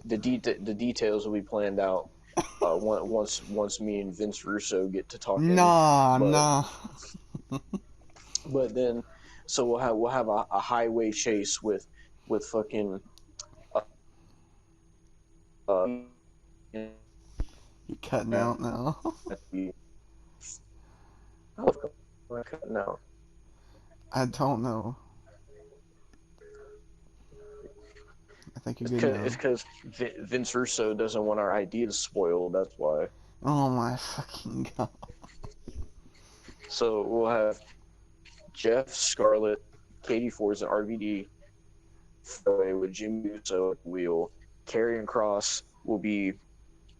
Speaker 2: the details will be planned out once me and Vince Russo get to talking.
Speaker 1: nah,
Speaker 2: But
Speaker 1: nah.
Speaker 2: then, so we'll have a highway chase with fucking uh, uh
Speaker 1: You're cutting out now.
Speaker 2: how cutting out.
Speaker 1: I don't know. I think you're
Speaker 2: It's
Speaker 1: good now.
Speaker 2: because Vince Russo doesn't want our ideas spoiled. That's why.
Speaker 1: Oh my fucking god.
Speaker 2: So we'll have Jeff, Scarlett, Katie Forbes, and RVD away with Jimmy Uso at the wheel. Karrion Cross will be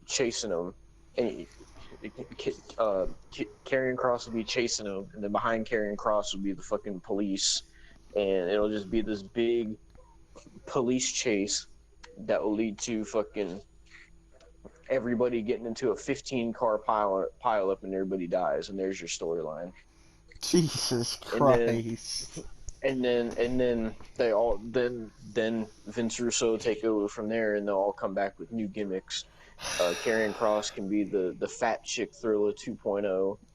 Speaker 2: chasing him, and uh, Karrion Cross will be chasing him, and then behind Karrion Cross will be the fucking police, and it'll just be this big police chase that will lead to fucking everybody getting into a 15-car pile up and everybody dies, and there's your storyline.
Speaker 1: Jesus
Speaker 2: And then
Speaker 1: Christ.
Speaker 2: and then they all then Vince Russo take over from there, and they'll all come back with new gimmicks. Karrion Cross can be the fat chick Thriller 2.0.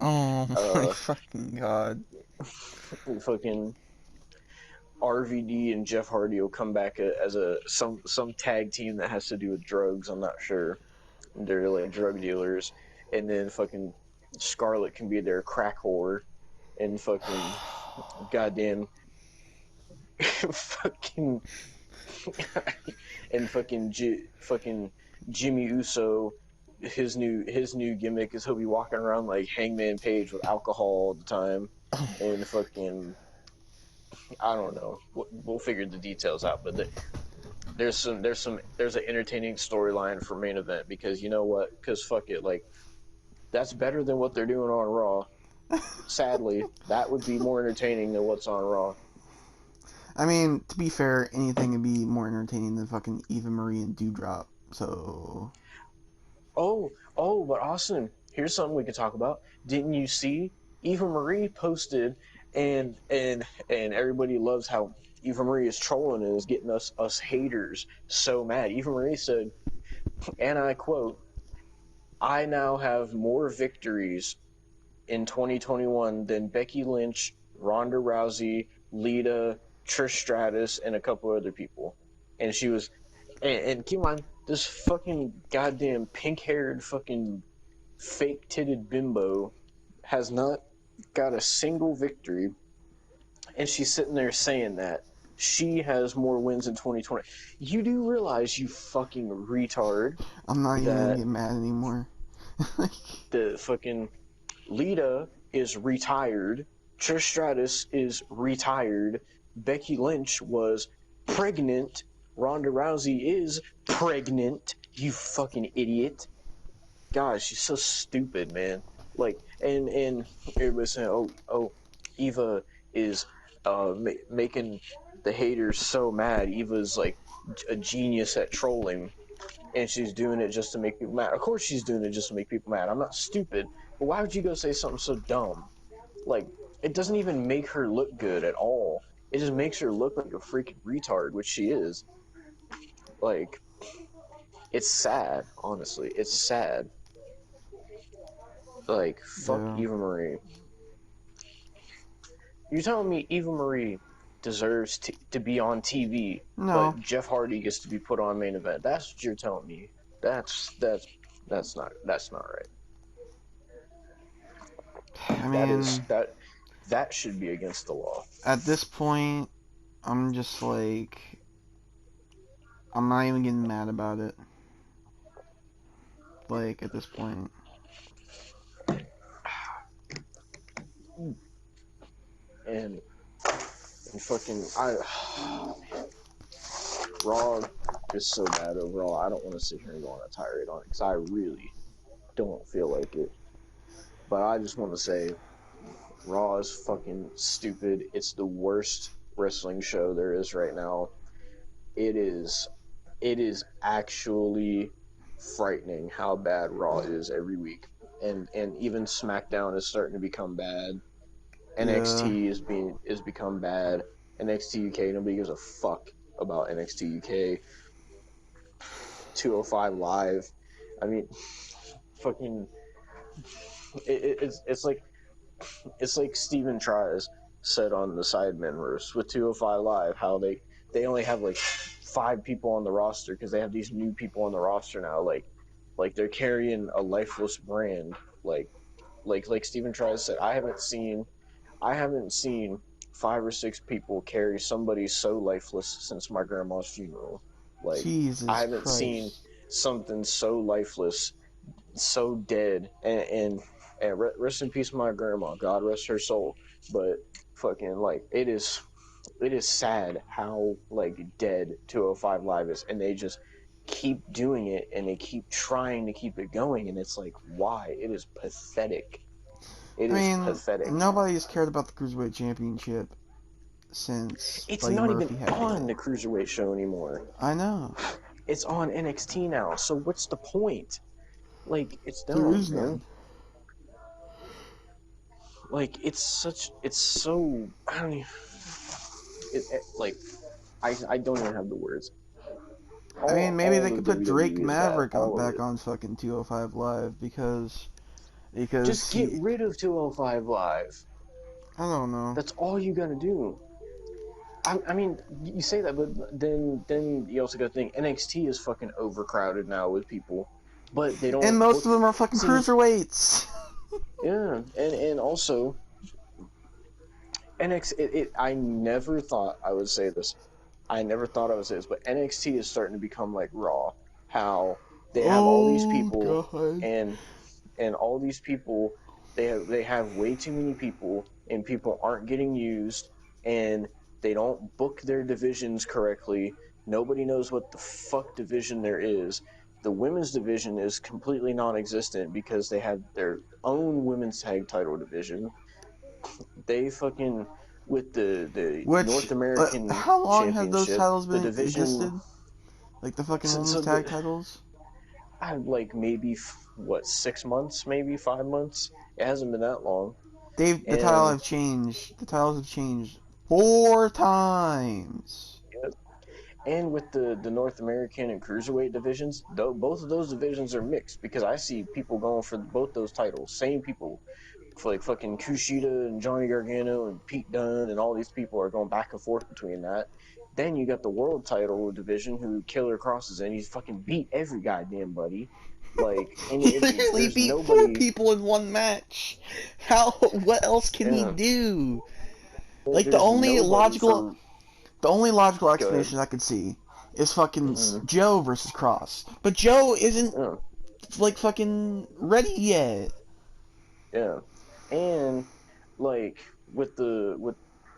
Speaker 1: Oh my
Speaker 2: Uh,
Speaker 1: fucking god.
Speaker 2: fucking RVD and Jeff Hardy will come back as a some tag team that has to do with drugs. I'm not sure. They're like drug dealers, and then fucking Scarlett can be their crack whore, and fucking goddamn fucking and fucking Jimmy Uso. His new gimmick is he'll be walking around like Hangman Page with alcohol all the time, and fucking I don't know. We'll figure the details out, but there's an entertaining storyline for main event because you know what? Because fuck it, like that's better than what they're doing on Raw. Sadly, that would be more entertaining than what's on Raw.
Speaker 1: I mean, to be fair, anything would be more entertaining than fucking Eva Marie and Dewdrop. So
Speaker 2: But Austin, here's something we could talk about. Didn't you see Eva Marie posted and everybody loves how Eva Marie is trolling and is getting us haters so mad. Eva Marie said, and I quote, "I now have more victories in 2021 than Becky Lynch, Ronda Rousey, Lita, Trish Stratus, and a couple other people." And she was, and keep in mind, this fucking goddamn pink-haired fucking fake-titted bimbo has not got a single victory, and she's sitting there saying that she has more wins in 2020. You do realize, you fucking retard,
Speaker 1: I'm not even gonna
Speaker 2: that
Speaker 1: get mad anymore.
Speaker 2: the fucking Lita is retired. Trish Stratus is retired. Becky Lynch was pregnant. Ronda Rousey is pregnant. You fucking idiot. God, she's so stupid, man. Like, and everybody's saying, oh, Eva is making the haters so mad. Eva's like a genius at trolling, and she's doing it just to make people mad. Of course, she's doing it just to make people mad. I'm not stupid, but why would you go say something so dumb? Like, it doesn't even make her look good at all. It just makes her look like a freaking retard, which she is. Like, it's sad, honestly. It's sad. Like, fuck
Speaker 1: Yeah.
Speaker 2: Eva Marie. You're telling me Eva Marie deserves to be on TV,
Speaker 1: No.
Speaker 2: but Jeff Hardy gets to be put on main event? That's what you're telling me. That's not right.
Speaker 1: I
Speaker 2: That is
Speaker 1: mean,
Speaker 2: that should be against the law.
Speaker 1: at this point, I'm just like, I'm not even getting mad about it. Like, at this point.
Speaker 2: And fucking Raw is so bad overall. I don't want to sit here and go on a tirade on it because I really don't feel like it. But I just want to say Raw is fucking stupid. It's the worst wrestling show there is right now. It is actually frightening how bad Raw is every week. And even SmackDown is starting to become bad.
Speaker 1: Yeah.
Speaker 2: NXT is become bad. NXT UK, nobody gives a fuck about NXT UK. 205 Live. I mean, fucking, it's like Steven Tries said on the Sidemen roast with 205 Live, how they only have like 5 people on the roster because they have these new people on the roster now. Like they're carrying a lifeless brand. Like Steven Tries said, I haven't seen 5 or 6 people carry somebody so lifeless since my grandma's funeral. Like, I
Speaker 1: Jesus
Speaker 2: haven't seen
Speaker 1: Christ.
Speaker 2: something so lifeless, so dead, and And rest in peace, my grandma. God rest her soul. But fucking like it is sad how like dead 205 Live is, and they just keep doing it and they keep trying to keep it going, and it's like, why? It is pathetic. It
Speaker 1: I
Speaker 2: is
Speaker 1: mean,
Speaker 2: pathetic.
Speaker 1: nobody's cared about the Cruiserweight Championship since
Speaker 2: It's
Speaker 1: Buddy
Speaker 2: not even
Speaker 1: Murphy had
Speaker 2: on
Speaker 1: it.
Speaker 2: the cruiserweight show anymore.
Speaker 1: I know.
Speaker 2: It's on NXT now. So what's the point? Like, it's
Speaker 1: There
Speaker 2: dumb,
Speaker 1: is
Speaker 2: man.
Speaker 1: none.
Speaker 2: Like, it's so, I don't even, like, I don't even have the words.
Speaker 1: I mean, maybe
Speaker 2: All
Speaker 1: they
Speaker 2: of
Speaker 1: could put Drake
Speaker 2: WWE is bad.
Speaker 1: Maverick
Speaker 2: All of
Speaker 1: back
Speaker 2: it.
Speaker 1: on fucking 205 Live because
Speaker 2: Just get
Speaker 1: he.
Speaker 2: rid of 205 Live.
Speaker 1: I don't know.
Speaker 2: That's all you gotta do. I mean, you say that, but then you also gotta think NXT is fucking overcrowded now with people, but they
Speaker 1: And
Speaker 2: don't
Speaker 1: most
Speaker 2: book.
Speaker 1: of them are fucking
Speaker 2: See,
Speaker 1: cruiserweights.
Speaker 2: yeah, and also NXT. I never thought I would say this. I never thought I would say this, but NXT is starting to become like Raw. How they have all these
Speaker 1: Oh
Speaker 2: people,
Speaker 1: god.
Speaker 2: and all these people, they have way too many people, and people aren't getting used, and they don't book their divisions correctly. Nobody knows what the fuck division there is. The women's division is completely non-existent because they have their own women's tag title division. They fucking with the North
Speaker 1: Which,
Speaker 2: American
Speaker 1: how long have those
Speaker 2: Championship,
Speaker 1: titles
Speaker 2: the
Speaker 1: been
Speaker 2: division.
Speaker 1: existed? Like the fucking
Speaker 2: So,
Speaker 1: women's
Speaker 2: so
Speaker 1: tag
Speaker 2: the
Speaker 1: titles?
Speaker 2: I had like maybe what 6 months, maybe 5 months. It hasn't been that long,
Speaker 1: The title
Speaker 2: and
Speaker 1: have changed. The titles have changed 4 times.
Speaker 2: with the North American and cruiserweight divisions, though both of those divisions are mixed because I see people going for both those titles. Same people, for like fucking Kushida and Johnny Gargano and Pete Dunne and all these people are going back and forth between that. Then you got the world title division who Killer Cross is in. He's fucking beat every goddamn buddy. Like, and
Speaker 1: He literally
Speaker 2: there's
Speaker 1: beat 4
Speaker 2: nobody.
Speaker 1: people in one match. How? What else can he
Speaker 2: Yeah,
Speaker 1: do? Like
Speaker 2: there's nobody for.
Speaker 1: the only logical
Speaker 2: Go ahead.
Speaker 1: explanation I could see is fucking
Speaker 2: Mm-hmm.
Speaker 1: Joe versus Cross. But Joe isn't
Speaker 2: Yeah,
Speaker 1: like fucking ready yet.
Speaker 2: yeah, and like with the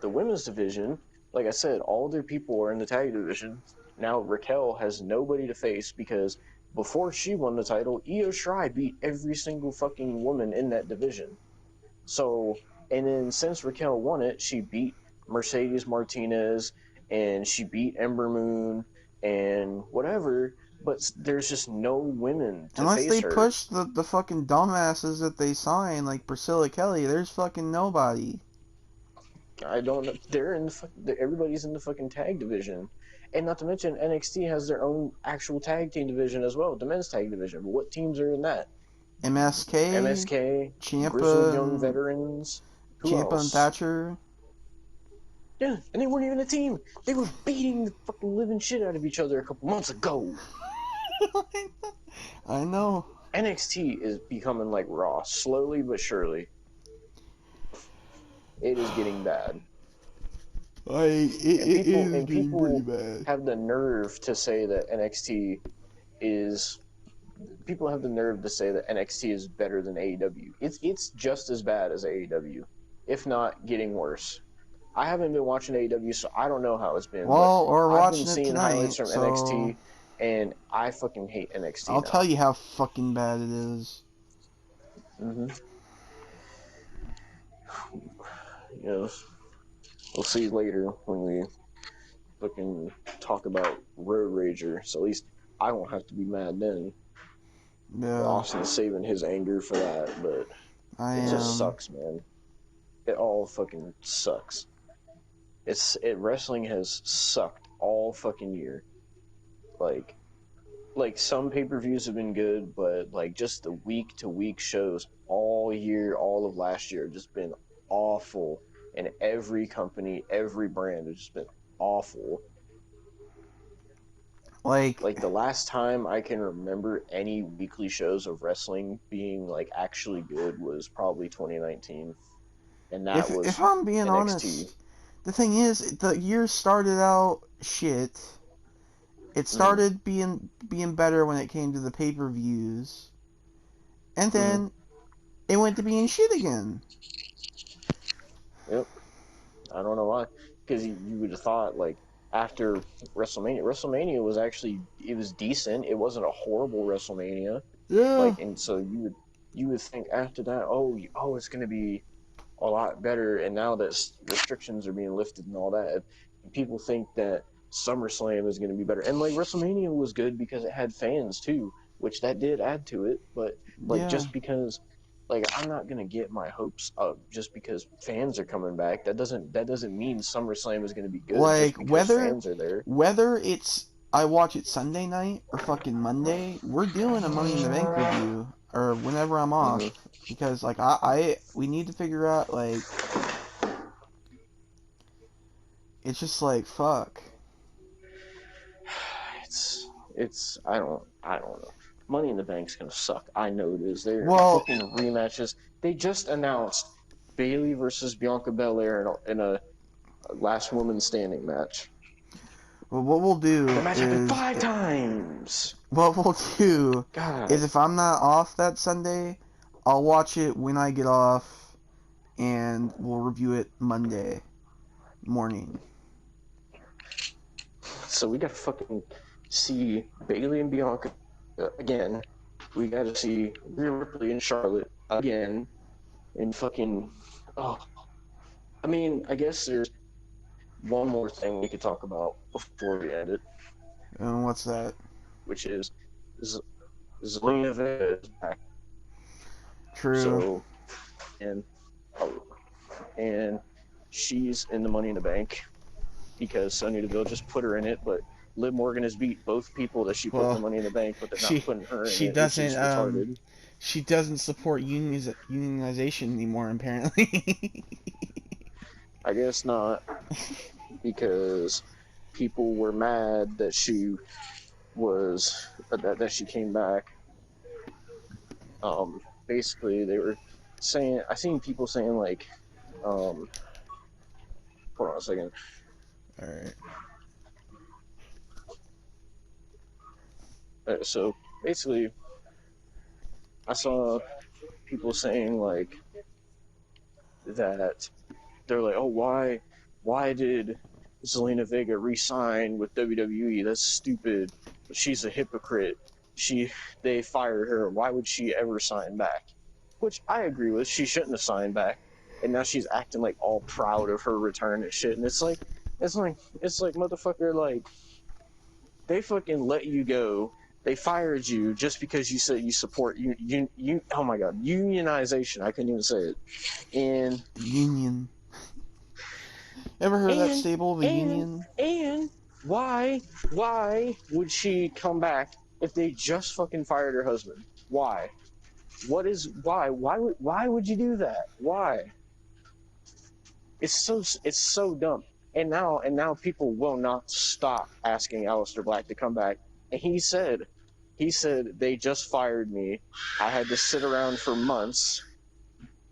Speaker 2: women's division, like I said, all their people are in the tag division. Now Raquel has nobody to face because before she won the title, Io Shirai beat every single fucking woman in that division. So, and then since Raquel won it, she beat Mercedes Martinez and she beat Ember Moon and whatever, but there's just no women to
Speaker 1: Unless
Speaker 2: face
Speaker 1: they
Speaker 2: her.
Speaker 1: push the fucking dumbasses that they sign, like Priscilla Kelly, there's fucking nobody.
Speaker 2: I don't know. Everybody's in the fucking tag division. And not to mention, NXT has their own actual tag team division as well, the men's tag division. But what teams are in that?
Speaker 1: MSK,
Speaker 2: MSK, Grizzled
Speaker 1: Ciampa
Speaker 2: Young
Speaker 1: and
Speaker 2: Veterans. Who
Speaker 1: Ciampa and
Speaker 2: else?
Speaker 1: Thatcher.
Speaker 2: Yeah, and they weren't even a team. They were beating the fucking living shit out of each other a couple months ago.
Speaker 1: I know.
Speaker 2: NXT is becoming like Raw, slowly but surely. It is getting bad.
Speaker 1: It
Speaker 2: And people
Speaker 1: is
Speaker 2: and
Speaker 1: getting pretty
Speaker 2: people
Speaker 1: bad.
Speaker 2: have the nerve to say that NXT is people have the nerve to say that NXT is better than AEW. It's just as bad as AEW, if not getting worse. I haven't been watching AEW, so I don't know how it's been, but
Speaker 1: Well, we're
Speaker 2: I've been
Speaker 1: watching it
Speaker 2: seeing highlights
Speaker 1: tonight,
Speaker 2: from
Speaker 1: so
Speaker 2: NXT, and I fucking hate NXT
Speaker 1: I'll tell
Speaker 2: now.
Speaker 1: you how fucking bad it is.
Speaker 2: Mm-hmm. You know, we'll see later when we fucking talk about Road Rager. So at least I won't have to be mad then.
Speaker 1: Yeah,
Speaker 2: Austin's saving his anger for that, but
Speaker 1: I
Speaker 2: it just
Speaker 1: am.
Speaker 2: sucks, man. It all fucking sucks. Wrestling has sucked all fucking year. Like some pay-per-views have been good, but like just the week to week shows all year, all of last year have just been awful. And every company, every brand has just been awful.
Speaker 1: Like,
Speaker 2: Like the last time I can remember any weekly shows of wrestling being like actually good was probably 2019, and that
Speaker 1: if
Speaker 2: was
Speaker 1: I'm being
Speaker 2: NXT.
Speaker 1: honest, the thing is, the year started out shit. It
Speaker 2: Mm,
Speaker 1: started being better when it came to the pay-per-views, and
Speaker 2: mm,
Speaker 1: then it went to being shit again.
Speaker 2: Yep. I don't know why. Because you would have thought like after WrestleMania was actually it was decent. It wasn't a horrible WrestleMania.
Speaker 1: Yeah.
Speaker 2: Like, and so you would think after that, oh, it's gonna be a lot better. And now that restrictions are being lifted and all that, people think that SummerSlam is gonna be better. And like WrestleMania was good because it had fans too, which that did add to it. But like
Speaker 1: Yeah.
Speaker 2: just because like I'm not gonna get my hopes up just because fans are coming back. That doesn't mean SummerSlam is gonna be good
Speaker 1: Like
Speaker 2: just because
Speaker 1: whether
Speaker 2: fans are there.
Speaker 1: whether it's I watch it Sunday night or fucking Monday, we're doing a Money in the Bank review or whenever I'm off
Speaker 2: Mm-hmm.
Speaker 1: because like I we need to figure out like it's just like fuck.
Speaker 2: It's I don't know. Money in the Bank's gonna suck. I know it is. They're
Speaker 1: Well,
Speaker 2: fucking rematches. They just announced Bailey versus Bianca Belair in a last woman standing match.
Speaker 1: what we'll
Speaker 2: The
Speaker 1: do
Speaker 2: match happened
Speaker 1: is
Speaker 2: 5 times.
Speaker 1: what we'll do is
Speaker 2: God.
Speaker 1: if I'm not off that Sunday, I'll watch it when I get off and we'll review it Monday morning.
Speaker 2: So we gotta fucking see Bailey and Bianca again. We gotta see Rhea Ripley and Charlotte again. And fucking oh, I mean, I guess there's one more thing we could talk about before we end it,
Speaker 1: And what's that?
Speaker 2: which is Z- Zelina Vega is back.
Speaker 1: True.
Speaker 2: So and and she's in the Money in the Bank because Sonya Deville just put her in it, but Liv Morgan has beat both people that she put in the
Speaker 1: Well,
Speaker 2: Money in the Bank, but they're not
Speaker 1: she
Speaker 2: putting her in
Speaker 1: she
Speaker 2: it, which
Speaker 1: doesn't
Speaker 2: is retarded.
Speaker 1: she doesn't support unionization anymore apparently.
Speaker 2: I guess not because people were mad that she was that she came back. Basically, they were saying I seen people saying like, um, hold on a second.
Speaker 1: All right.
Speaker 2: So basically, I saw people saying like that they're like, oh, why did Zelina Vega re-sign with WWE? That's stupid. She's a hypocrite. She, they fired her. Why would she ever sign back? Which I agree with. She shouldn't have signed back. And now she's acting like all proud of her return and shit. And it's like motherfucker, like they fucking let you go. They fired you just because you said you support you. Oh my god, unionization. I couldn't even say it. And
Speaker 1: Union. Ever heard of that
Speaker 2: And
Speaker 1: stable, the
Speaker 2: and
Speaker 1: Union?
Speaker 2: and why would she come back if they just fucking fired her husband? Why? Why would you do that? Why? It's so dumb. And now people will not stop asking Aleister Black to come back. And he said they just fired me. I had to sit around for months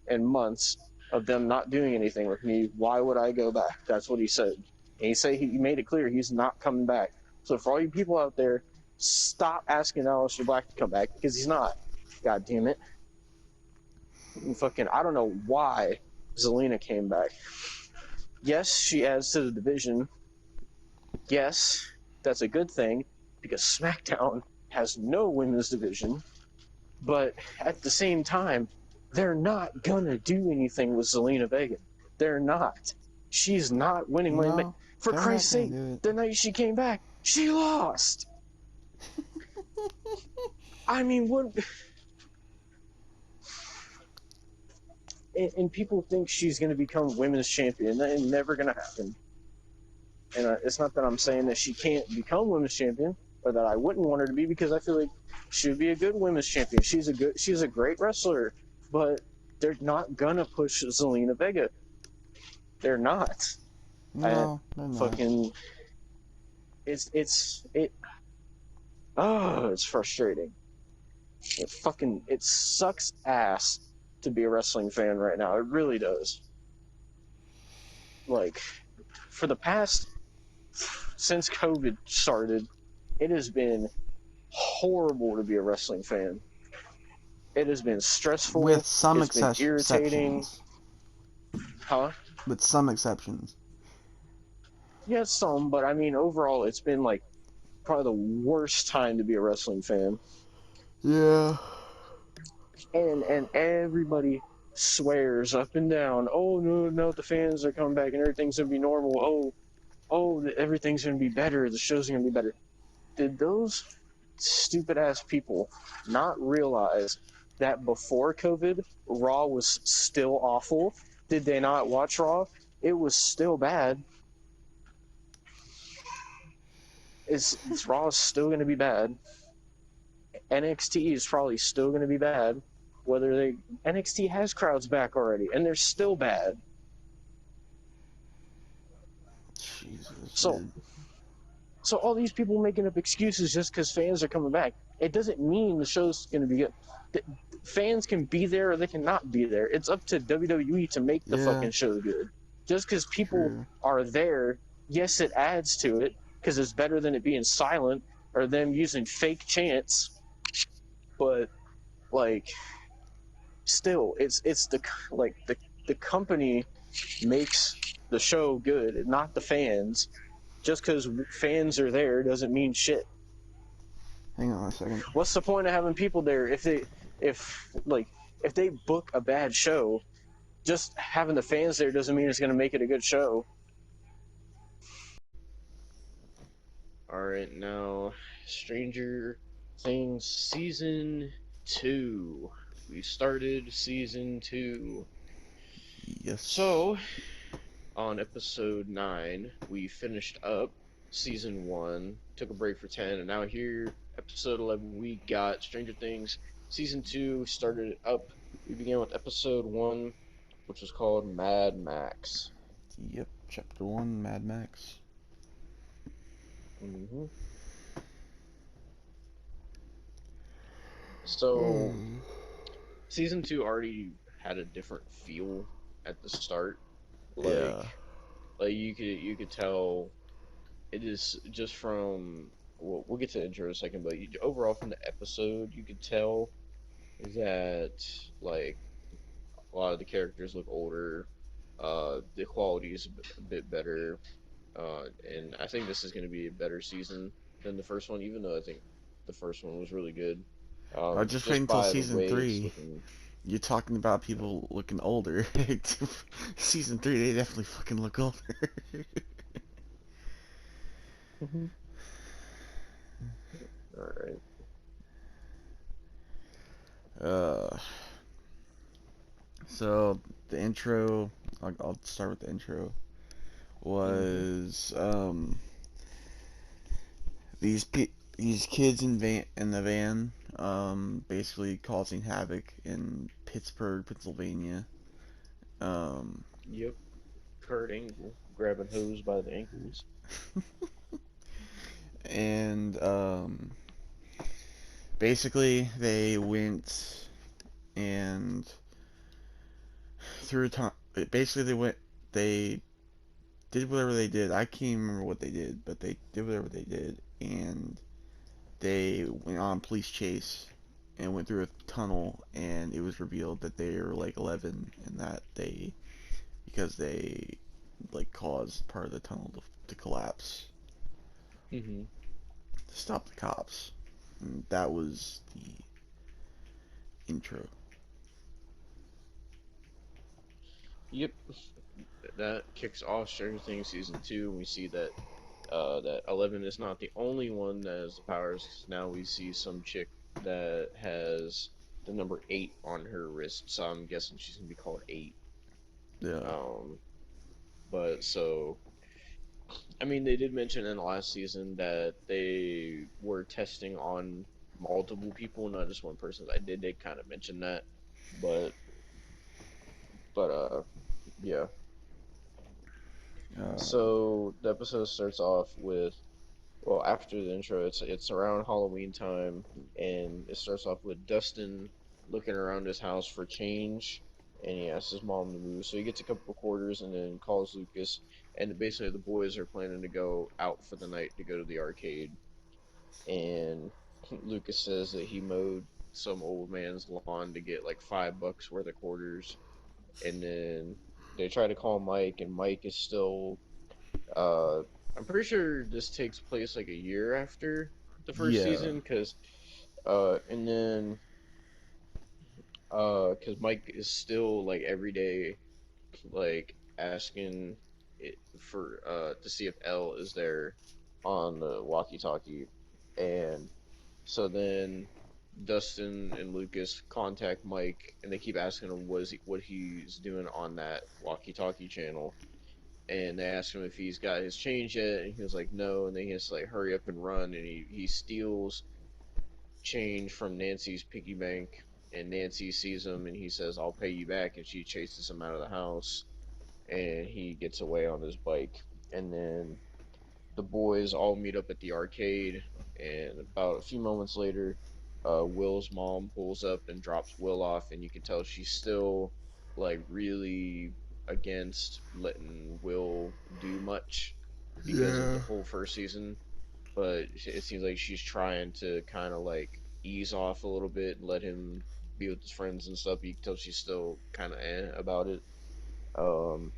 Speaker 2: and months of them not doing anything with me. Why would I go back? That's what he said. And he made it clear he's not coming back. So for all you people out there, stop asking Aleister Black to come back because he's not. God damn it. And fucking, I don't know why Zelina came back. Yes, she adds to the division. Yes, that's a good thing because SmackDown has no women's division. But at the same time, they're not gonna do anything with Zelina Vega. They're not. She's not winning Money in the Bank.
Speaker 1: No,
Speaker 2: For
Speaker 1: they're not
Speaker 2: Christ's
Speaker 1: gonna
Speaker 2: sake,
Speaker 1: do
Speaker 2: the night she came back, she lost.
Speaker 1: it.
Speaker 2: I mean, what? And people think she's gonna become women's champion. That's never gonna happen. And it's not that I'm saying that she can't become women's champion or that I wouldn't want her to be because I feel like she would be a good women's champion. She's a great wrestler, but they're not gonna push Zelina Vega. They're not. I
Speaker 1: No, they're not.
Speaker 2: fucking it oh, it's frustrating. It sucks ass to be a wrestling fan right now. It really does. Like for the past since COVID started, it has been horrible to be a wrestling fan. It has been
Speaker 1: with
Speaker 2: stressful.
Speaker 1: some
Speaker 2: It's been irritating.
Speaker 1: exceptions.
Speaker 2: Huh?
Speaker 1: With some exceptions.
Speaker 2: Yeah, some, but I mean, overall, it's been like probably the worst time to be a wrestling fan.
Speaker 1: Yeah.
Speaker 2: And everybody swears up and down, oh no, no, the fans are coming back and everything's gonna be normal. Everything's gonna be better. The show's gonna be better. Did those stupid ass people not realize that before COVID, Raw was still awful? Did they not watch Raw? It was still bad. It's Raw is still going to be bad. NXT is probably still going to be bad. Whether they NXT has crowds back already, and they're still bad.
Speaker 1: Jesus,
Speaker 2: So
Speaker 1: dude.
Speaker 2: so all these people making up excuses just because fans are coming back, it doesn't mean the show's going to be good. Fans can be there or they cannot be there. It's up to WWE to make the
Speaker 1: Yeah,
Speaker 2: fucking show good. Just because people
Speaker 1: true.
Speaker 2: are there, yes, it adds to it because it's better than it being silent or them using fake chants. But like, still, it's the company makes the show good, not the fans. Just because fans are there doesn't mean shit.
Speaker 1: Hang on a second.
Speaker 2: What's the point of having people there if they book a bad show? Just having the fans there doesn't mean it's going to make it a good show. All right, now Stranger Things season 2. We started season 2.
Speaker 1: Yes.
Speaker 2: So, on episode 9, we finished up season 1, took a break for 10, and now here, episode 11, we got Stranger Things season 2, started it up. We began with episode 1, which was called Mad Max.
Speaker 1: Yep. Chapter 1, Mad Max.
Speaker 2: hmm So, season 2 already had a different feel at the start.
Speaker 1: Yeah.
Speaker 2: Like you could tell it is just from we'll get to the intro in a second, but overall from the episode, you could tell that like a lot of the characters look older. The quality is a bit better, and I think this is going to be a better season than the first one, even though I think the first one was really good.
Speaker 1: Just wait
Speaker 2: Just
Speaker 1: until
Speaker 2: by the
Speaker 1: season
Speaker 2: way it's
Speaker 1: 3.
Speaker 2: looking.
Speaker 1: You're talking about people looking older. Season 3, they definitely fucking look older.
Speaker 2: Mm-hmm. All right.
Speaker 1: uh, so, the intro, I'll start with the intro,
Speaker 2: Mm-hmm.
Speaker 1: was, these kids in the van, basically causing havoc in Pittsburgh, Pennsylvania. Um,
Speaker 2: Yep. Kurt Angle grabbing hose by the ankles.
Speaker 1: and basically they went and through time. Basically, they did whatever they did. I can't remember what they did, but they did whatever they did, and they went on a police chase and went through a tunnel, and it was revealed that they were like 11, and that because they like caused part of the tunnel to collapse
Speaker 2: Mm-hmm.
Speaker 1: to stop the cops. And that was the intro.
Speaker 2: Yep. That kicks off Stranger Things season 2, and we see that that 11 is not the only one that has the powers. 'Cause now we see some chick that has the number 8 on her wrist, so I'm guessing she's gonna be called 8.
Speaker 1: Yeah.
Speaker 2: Um, but so I mean, they did mention in the last season that they were testing on multiple people, not just one person. They kind of mention that, but but yeah.
Speaker 1: Uh,
Speaker 2: So the episode starts off with well after the intro, it's around Halloween time, and it starts off with Dustin looking around his house for change, and he asks his mom to move. So he gets a couple of quarters and then calls Lucas, and basically the boys are planning to go out for the night to go to the arcade, and Lucas says that he mowed. some old man's lawn to get like $5 worth of quarters, and then they try to call Mike, and Mike is still. Uh, I'm pretty sure this takes place like a year after the first
Speaker 1: Yeah.
Speaker 2: season, and then cause Mike is still like every day like asking it for to see if Elle is there on the walkie-talkie, and so then Dustin and Lucas contact Mike, and they keep asking him what he's doing on that walkie-talkie channel, and they ask him if he's got his change yet, and he was like no, and then he has to like hurry up and run, and he steals change from Nancy's piggy bank, and Nancy sees him, and he says I'll pay you back, and she chases him out of the house, and he gets away on his bike. And then the boys all meet up at the arcade, and about a few moments later, Will's mom pulls up and drops Will off, and you can tell she's still like really against letting Will do much because of
Speaker 1: Yeah.
Speaker 2: the whole first season. But it seems like she's trying to kind of like ease off a little bit and let him be with his friends and stuff. You can tell she's still kind of about it. Um,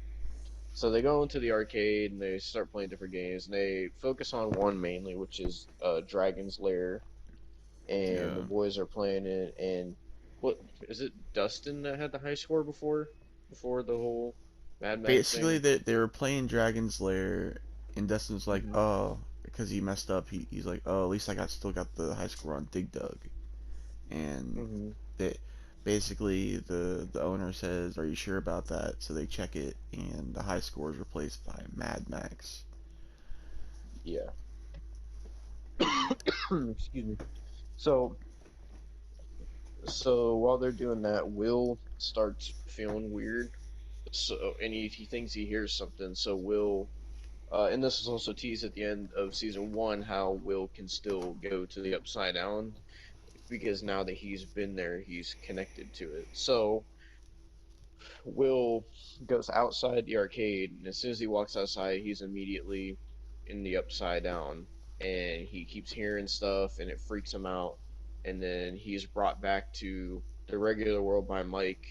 Speaker 2: so they go into the arcade and they start playing different games, and they focus on one mainly, which is Dragon's Lair, and the
Speaker 1: Yeah.
Speaker 2: boys are playing it. And what is it? Dustin that had the high score before the whole Mad Max
Speaker 1: Basically,
Speaker 2: thing.
Speaker 1: they were playing Dragon's Lair, and Dustin's like,
Speaker 2: Hmm.
Speaker 1: oh, because he messed up. He's like, oh, at least I got still got the high score on Dig Dug, and
Speaker 2: Hmm.
Speaker 1: they basically the owner says, are you sure about that? So they check it, and the high score is replaced by Mad Max.
Speaker 2: Yeah. Excuse me. So so while they're doing that, Will starts feeling weird. So and he thinks he hears something. So Will and this is also teased at the end of season one how Will can still go to the Upside Down because now that he's been there, he's connected to it. So Will goes outside the arcade, and as soon as he walks outside, he's immediately in the Upside Down, and he keeps hearing stuff, and it freaks him out. And then he's brought back to the regular world by Mike,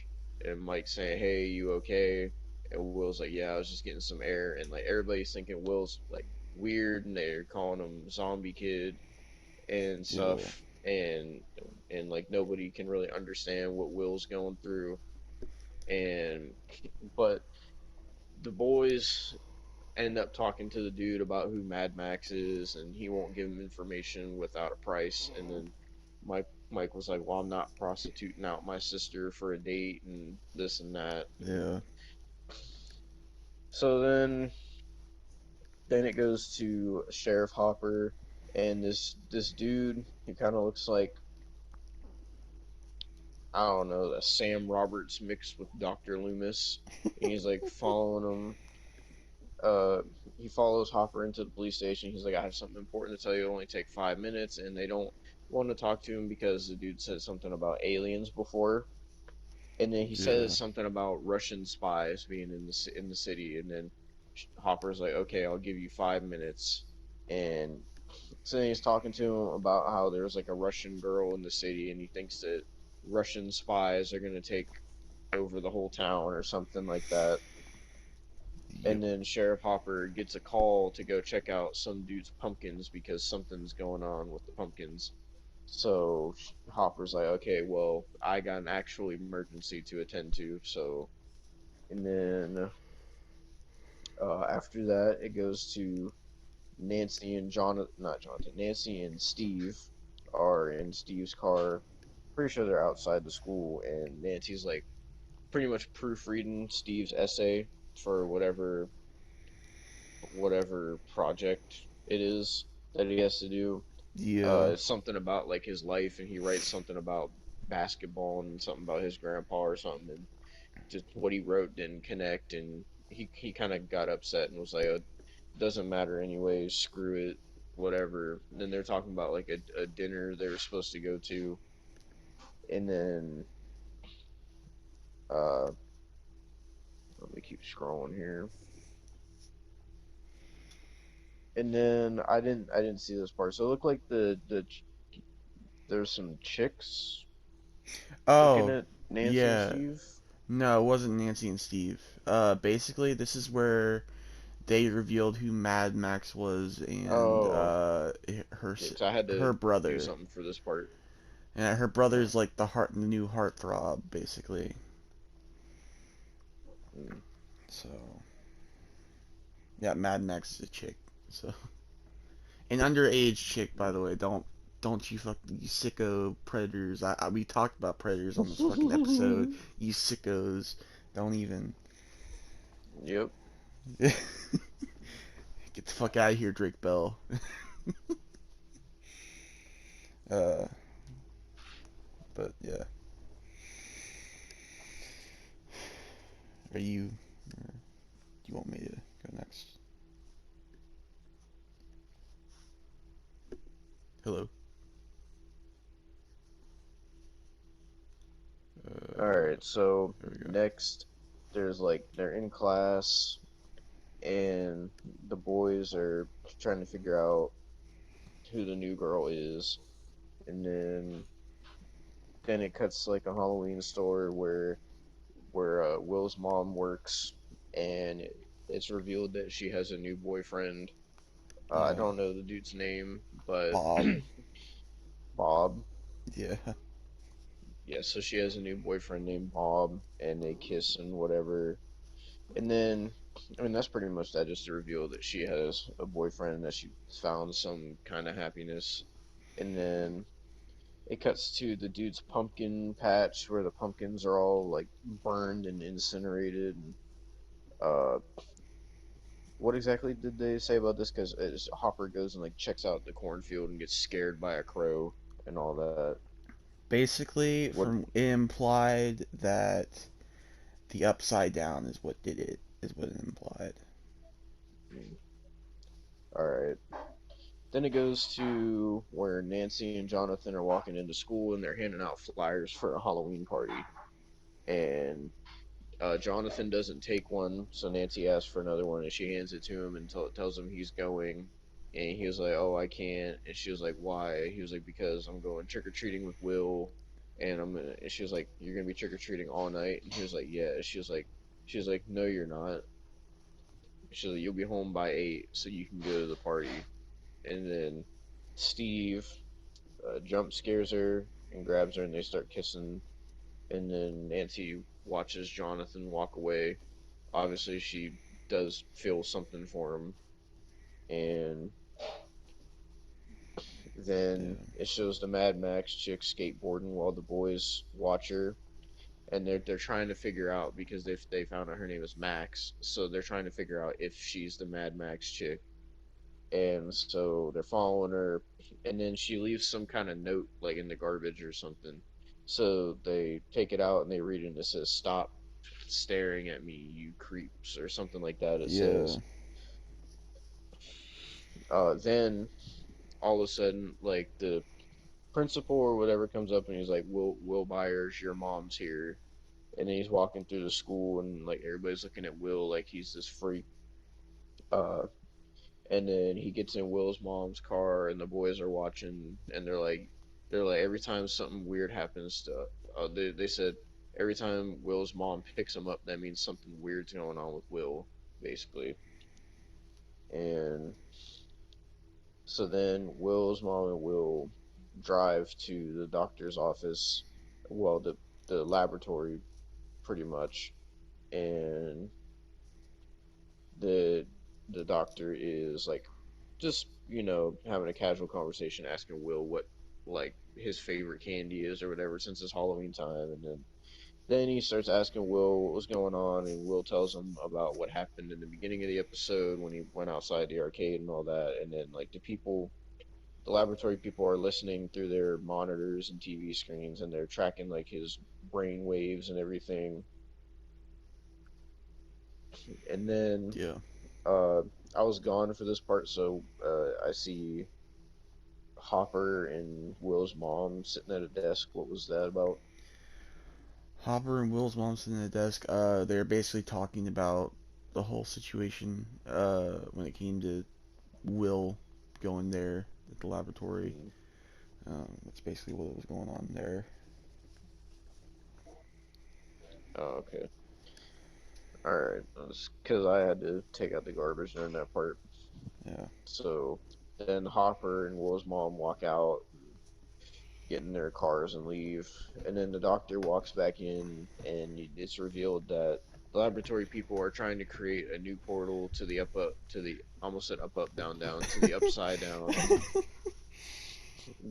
Speaker 2: and Mike saying, "Hey, you okay?" And Will's like, "Yeah, I was just getting some air." And like everybody's thinking Will's like weird, and they're calling him Zombie Kid and
Speaker 1: Yeah.
Speaker 2: stuff, and like nobody can really understand what Will's going through, and but the boys end up talking to the dude about who Mad Max is, and he won't give them information without a price. And then Mike was like, "Well, I'm not prostituting out my sister for a date and this and that." And
Speaker 1: Yeah.
Speaker 2: so then it goes to Sheriff Hopper and this dude who kind of looks like, I don't know, a Sam Roberts mixed with Dr. Loomis. And he's like following him. uh he follows Hopper into the police station. He's like, I have something important to tell you. It'll only take 5 minutes, and they don't want to talk to him because the dude said something about aliens before, and then he says
Speaker 1: Yeah.
Speaker 2: something about Russian spies being in the city, and then Hopper's like, okay, I'll give you 5 minutes, and so then he's talking to him about how there's like a Russian girl in the city, and he thinks that Russian spies are gonna take over the whole town or something like that.
Speaker 1: Yep.
Speaker 2: And then Sheriff Hopper gets a call to go check out some dude's pumpkins because something's going on with the pumpkins. So Hopper's like, okay, well, I got an actual emergency to attend to. So, and then after that, it goes to Nancy and not Jonathan, Nancy and Steve are in Steve's car. Pretty sure they're outside the school, and Nancy's like pretty much proofreading Steve's essay for whatever project it is that he has to do.
Speaker 1: Yeah.
Speaker 2: It's something about like his life, and he writes something about basketball and something about his grandpa or something, and just what he wrote didn't connect, and he kind of got upset and was like, oh, doesn't matter anyways, screw it, whatever. And then they're talking about like a dinner they were supposed to go to, and then uh, let me keep scrolling here. And then I didn't see this part. So it looked like there's some chicks looking
Speaker 1: Oh,
Speaker 2: at Nancy and
Speaker 1: yeah.
Speaker 2: Steve.
Speaker 1: No, it wasn't Nancy and Steve. Basically, this is where they revealed who Mad Max was and
Speaker 2: Oh,
Speaker 1: her
Speaker 2: yeah, 'cause I had
Speaker 1: her
Speaker 2: to do
Speaker 1: brother.
Speaker 2: something for this part.
Speaker 1: And her brother's like the new heartthrob, basically.
Speaker 2: Mm.
Speaker 1: So yeah, Mad Max is a chick. So an underage chick, by the way. Don't you you sicko predators. We talked about predators on this fucking episode. You sickos. Don't even
Speaker 2: Yep.
Speaker 1: get the fuck out of here, Drake Bell. Uh, but yeah, are you? Or do you want me to go next? Hello.
Speaker 2: All
Speaker 1: Uh,
Speaker 2: right. So
Speaker 1: there we go.
Speaker 2: next, there's like they're in class and the boys are trying to figure out who the new girl is, and then it cuts to like a Halloween store where Will's mom works, and it's revealed that she has a new boyfriend. I
Speaker 1: Uh,
Speaker 2: don't know the dude's name, but
Speaker 1: Bob.
Speaker 2: Bob.
Speaker 1: Yeah.
Speaker 2: Yeah, so she has a new boyfriend named Bob, and they kiss and whatever. And then, I mean, that's pretty much that, just to reveal that she has a boyfriend, that she found some kind of happiness. And then it cuts to the dude's pumpkin patch where the pumpkins are all like burned and incinerated. And, uh, what exactly did they say about this? Because Hopper goes and like checks out the cornfield and gets scared by a crow and all that.
Speaker 1: Basically,
Speaker 2: What?
Speaker 1: from it implied that the upside down is what did it. Is what it implied.
Speaker 2: All right. Then it goes to where Nancy and Jonathan are walking into school and they're handing out flyers for a Halloween party. And Jonathan doesn't take one, so Nancy asks for another one, and she hands it to him and tells him he's going. And he was like, "Oh, I can't." And she was like, "Why?" He was like, "Because I'm going trick or treating with Will, and I'm gonna." And she was like, "You're gonna be trick or treating all night?" And he was like, "Yeah." She was like, "No, you're not." She's like, "You'll be home by 8, so you can go to the party." And then Steve jump scares her and grabs her, and they start kissing. And then Nancy watches Jonathan walk away. Obviously, she does feel something for him, and then
Speaker 1: Yeah.
Speaker 2: it shows the Mad Max chick skateboarding while the boys watch her, and they're trying to figure out, because they found out her name is Max, so they're trying to figure out if she's the Mad Max chick. And so they're following her, and then she leaves some kind of note like in the garbage or something. So they take it out and they read it, and it says, "Stop staring at me, you creeps," or something like that. It
Speaker 1: Yeah.
Speaker 2: says. Then all of a sudden, like the principal or whatever comes up and he's like, Will Byers, your mom's here." And then he's walking through the school, and like everybody's looking at Will like he's this freak. Uh, and then he gets in Will's mom's car, and the boys are watching, and they're like every time something weird happens to, they said every time Will's mom picks him up, that means something weird's going on with Will, basically. And so then Will's mom and Will drive to the doctor's office, well, the laboratory, pretty much, and the the doctor is like just having a casual conversation, asking Will what like his favorite candy is or whatever, since it's Halloween time. And then he starts asking Will what was going on, and Will tells him about what happened in the beginning of the episode when he went outside the arcade and all that. And then like the laboratory people are listening through their monitors and TV screens, and they're tracking like his brain waves and everything. And then
Speaker 1: Yeah.
Speaker 2: uh, I was gone for this part, so I see Hopper and Will's mom sitting at a desk. What was that about?
Speaker 1: Hopper and Will's mom sitting at the desk. They're basically talking about the whole situation. When it came to Will going there at the laboratory.
Speaker 2: Mm.
Speaker 1: That's basically what was going on there.
Speaker 2: Oh, okay. All right. Because I had to take out the garbage during that part.
Speaker 1: Yeah.
Speaker 2: So then Hopper and Will's mom walk out, get in their cars, and leave. And then the doctor walks back in, and it's revealed that the laboratory people are trying to create a new portal to the up to the almost said up down down to the upside down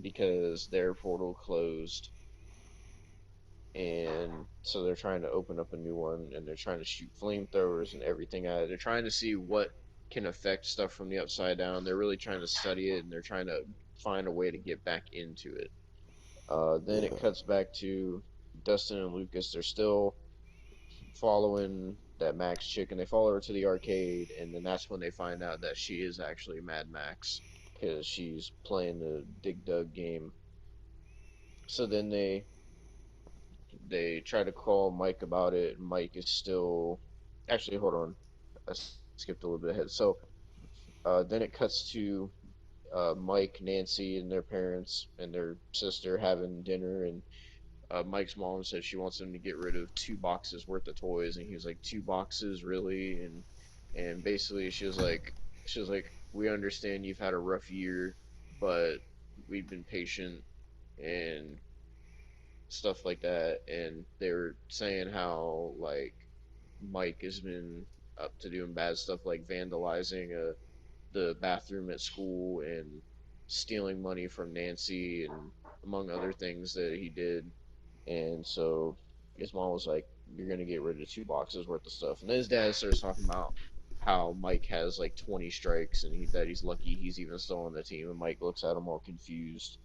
Speaker 2: because their portal closed, and so they're trying to open up a new one, and they're trying to shoot flamethrowers and everything at it. They're trying to see what can affect stuff from the upside down. They're really trying to study it, and they're trying to find a way to get back into it. Then it
Speaker 1: Yeah.
Speaker 2: cuts back to Dustin and Lucas. They're still following that Max chick, and they follow her to the arcade, and then that's when they find out that she is actually Mad Max because she's playing the Dig Dug game. So then they try to call Mike about it. Mike is still actually hold on, I skipped a little bit ahead. So then it cuts to Mike, Nancy, and their parents and their sister having dinner, and Mike's mom said she wants him to get rid of 2 boxes worth of toys, and he was like, 2 boxes, really? And basically, she was like, we understand you've had a rough year, but we've been patient and stuff like that. And they were saying how like Mike has been up to doing bad stuff like vandalizing the bathroom at school and stealing money from Nancy and among other things that he did. And so his mom was like, "You're gonna get rid of 2 boxes worth of stuff." And then his dad starts talking about how Mike has like 20 strikes and that he's lucky he's even still on the team. And Mike looks at him all confused.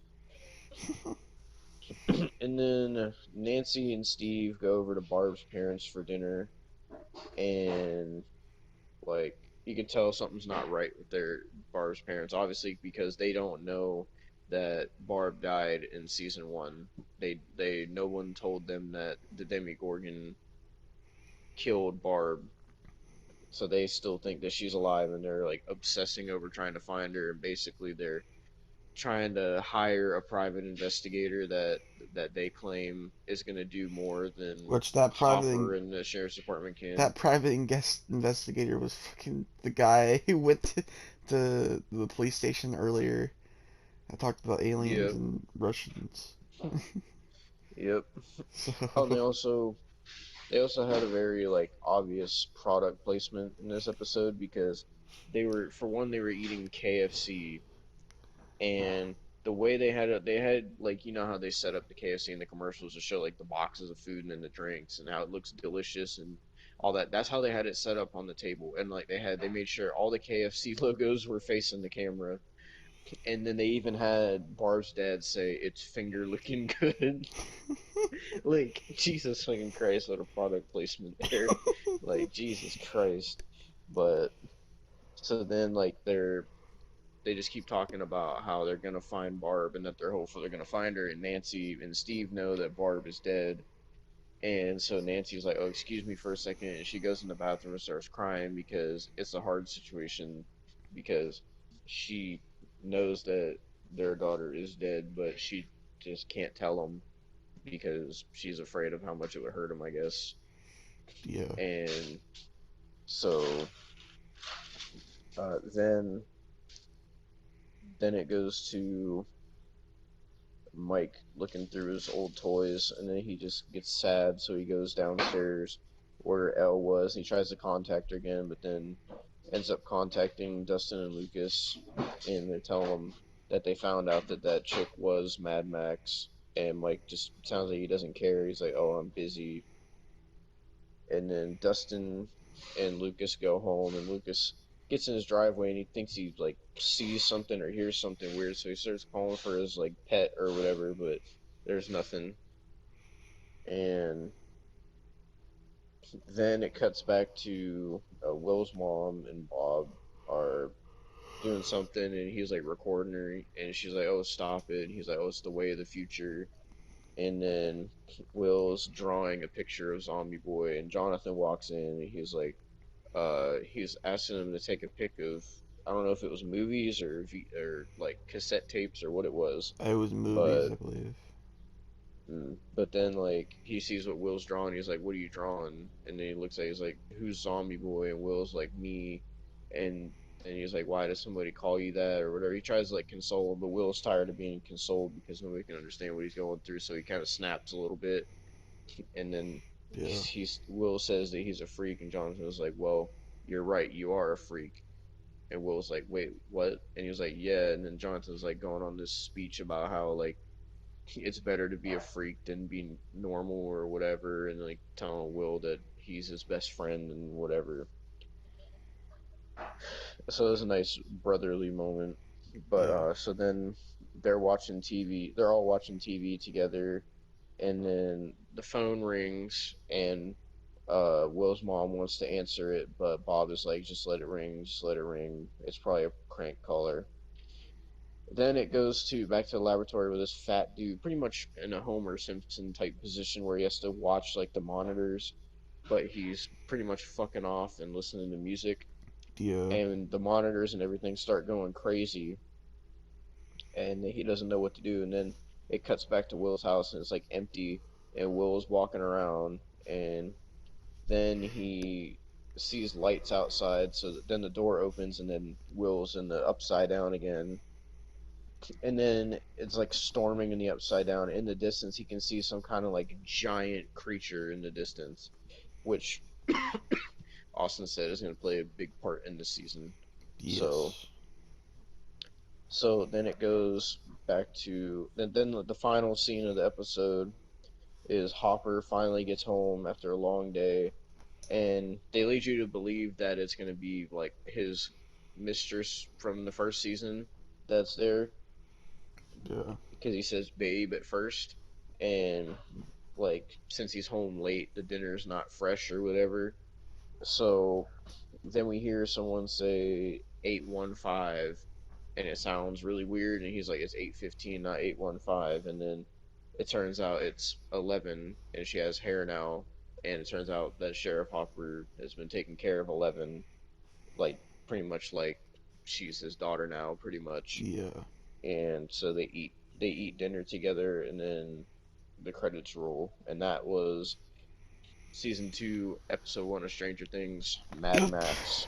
Speaker 2: And then Nancy and Steve go over to Barb's parents for dinner, and like you can tell something's not right with their Barb's parents, obviously because they don't know that Barb died in season 1. They no one told them that the Demogorgon killed Barb, so they still think that she's alive, and they're like obsessing over trying to find her. And basically, they're trying to hire a private investigator that they claim is going to do more than
Speaker 1: Which that
Speaker 2: Hopper and the sheriff's department can.
Speaker 1: guest investigator was fucking the guy who went to the police station earlier. I talked about aliens
Speaker 2: Yep,
Speaker 1: and Russians.
Speaker 2: yep.
Speaker 1: So
Speaker 2: Oh, and they also had a very like obvious product placement in this episode because they were for one they were eating KFC, and the way they had it, they had like you know how they set up the KFC in the commercials to show like the boxes of food and then the drinks and how it looks delicious and all that. That's how they had it set up on the table, and like they made sure all the KFC logos were facing the camera, and then they even had Barb's dad say it's finger looking good. Like Jesus fucking Christ, what a product placement there. Like Jesus Christ. But so then like they just keep talking about how they're gonna find Barb and that they're hopeful they're gonna find her, and Nancy and Steve know that Barb is dead. And so Nancy's like, "Oh, excuse me for a second," and she goes in the bathroom and starts crying because it's a hard situation because she knows that their daughter is dead, but she just can't tell them because she's afraid of how much it would hurt him, I guess.
Speaker 1: yeah,
Speaker 2: And so then it goes to Mike looking through his old toys, and then he just gets sad, so he goes downstairs where Elle was. He tries to contact her again, but then ends up contacting Dustin and Lucas, and they tell him that they found out that that chick was Mad Max. And Mike just sounds like he doesn't care. He's like, "Oh, I'm busy." And then Dustin and Lucas go home, and Lucas gets in his driveway and he thinks he like sees something or hears something weird, so he starts calling for his like pet or whatever, but there's nothing. And then it cuts back to Will's mom and Bob are doing something, and he's like recording her, and she's like, "Oh, stop it!" And he's like, "Oh, it's the way of the future." And then Will's drawing a picture of Zombie Boy, and Jonathan walks in, and he's asking him to take a pic of I don't know if it was movies or like cassette tapes or what it was,
Speaker 1: it was movies,
Speaker 2: but
Speaker 1: I believe.
Speaker 2: But then like he sees what Will's drawing, he's like, "What are you drawing?" And then he looks at it, he's like, "Who's Zombie Boy?" And Will's like, "Me." And then he's like, "Why does somebody call you that?" or whatever. He tries to like console him, but Will's tired of being consoled because nobody can understand what he's going through, so he kind of snaps a little bit. And then
Speaker 1: Yeah.
Speaker 2: Will says that he's a freak, and Jonathan was like, "Well, you're right, you are a freak." And Will's like, "Wait, what?" And he was like, "Yeah." And then Jonathan's like going on this speech about how like it's better to be a freak than be normal or whatever, and like telling Will that he's his best friend and whatever. So it was a nice brotherly moment. But
Speaker 1: Yeah.
Speaker 2: so then they're watching TV. They're all watching TV together, and then the phone rings, and Will's mom wants to answer it, but Bob is like, "Just let it ring, just let it ring. It's probably a crank caller." Then it goes to back to the laboratory with this fat dude, pretty much in a Homer Simpson type position where he has to watch like the monitors, but he's pretty much fucking off and listening to music,
Speaker 1: Yeah.
Speaker 2: and the monitors and everything start going crazy, and he doesn't know what to do. And then it cuts back to Will's house, and it's like empty, and Will's walking around, and then he sees lights outside, so then the door opens, and then Will's in the upside down again, and then it's like storming in the upside down. In the distance, he can see some kind of like giant creature in the distance, which Austin said is going to play a big part in this season. So,
Speaker 1: Yes.
Speaker 2: so then it goes back to then the final scene of the episode is Hopper finally gets home after a long day, and they lead you to believe that it's going to be like his mistress from the first season that's there,
Speaker 1: Yeah.
Speaker 2: because he says babe at first, and like since he's home late, the dinner's not fresh or whatever. So then we hear someone say 815, and it sounds really weird, and he's like, "It's 8:15, not 815." And then it turns out it's 11, and she has hair now, and it turns out that Sheriff Hopper has been taking care of 11, like pretty much like she's his daughter now, pretty much.
Speaker 1: Yeah.
Speaker 2: And so they eat dinner together, and then the credits roll, and that was season 2, episode 1 of Stranger Things, Mad
Speaker 1: Yep.
Speaker 2: Max.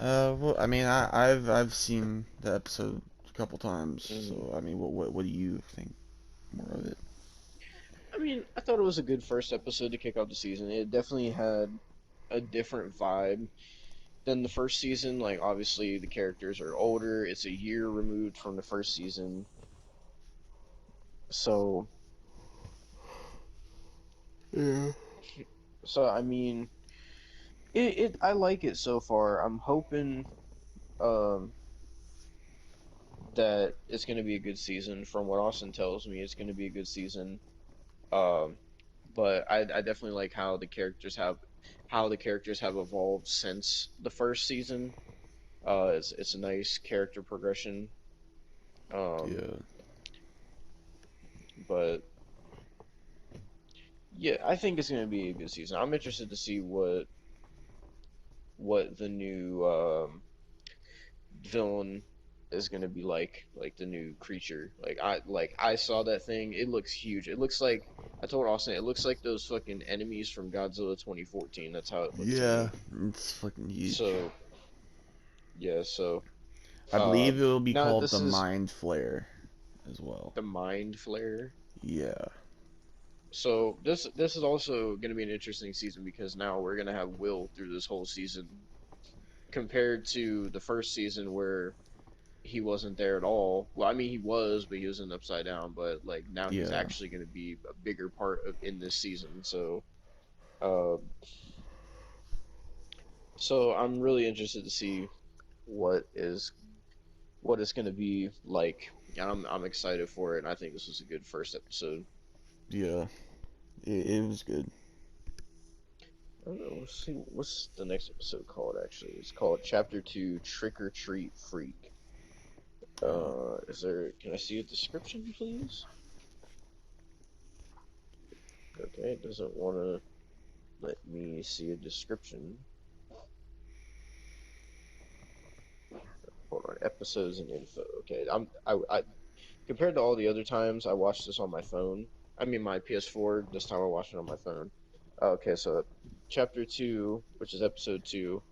Speaker 1: Well, I mean, I've seen the episode a couple times,
Speaker 2: Mm.
Speaker 1: so I mean, what do you think more of it?
Speaker 2: I mean, I thought it was a good first episode to kick off the season. It definitely had a different vibe than the first season. Like, obviously, the characters are older. It's a year removed from the first season, so
Speaker 1: Yeah.
Speaker 2: I mean, it I like it so far. I'm hoping um that it's going to be a good season. From what Austin tells me, it's going to be a good season. Um, but I definitely like how the characters have evolved since the first season. It's a nice character progression. Um,
Speaker 1: Yeah.
Speaker 2: but yeah, I think it's going to be a good season. I'm interested to see what the new villain is going to be like the new creature. Like I saw that thing. It looks huge. It looks like I told Austin. It looks like those fucking enemies from Godzilla 2014. That's how it looked to
Speaker 1: Yeah.
Speaker 2: me.
Speaker 1: It's fucking huge.
Speaker 2: So yeah. So
Speaker 1: I believe it will be
Speaker 2: now
Speaker 1: called
Speaker 2: this
Speaker 1: the
Speaker 2: is
Speaker 1: Mind Flare as well.
Speaker 2: the Mind Flare.
Speaker 1: Yeah.
Speaker 2: So this is also going to be an interesting season because now we're going to have Will through this whole season compared to the first season where he wasn't there at all. Well, I mean he was, but he was in Upside Down. But like now he's
Speaker 1: Yeah.
Speaker 2: actually going to be a bigger part of in this season. Uh, so I'm really interested to see what is what it's going to be like. And I'm excited for it. And I think this was a good first episode.
Speaker 1: Yeah. It was good.
Speaker 2: I don't know. Let's see. What's the next episode called? Actually, it's called Chapter 2: Trick or Treat Freak.
Speaker 1: Oh.
Speaker 2: Is there? Can I see a description, please? Okay, it doesn't want to let me see a description. Hold on, episodes and info. Okay, compared to all the other times I watched this on my phone. I mean my PS4. This time I watched it on my phone. Okay, so chapter two, which is episode two,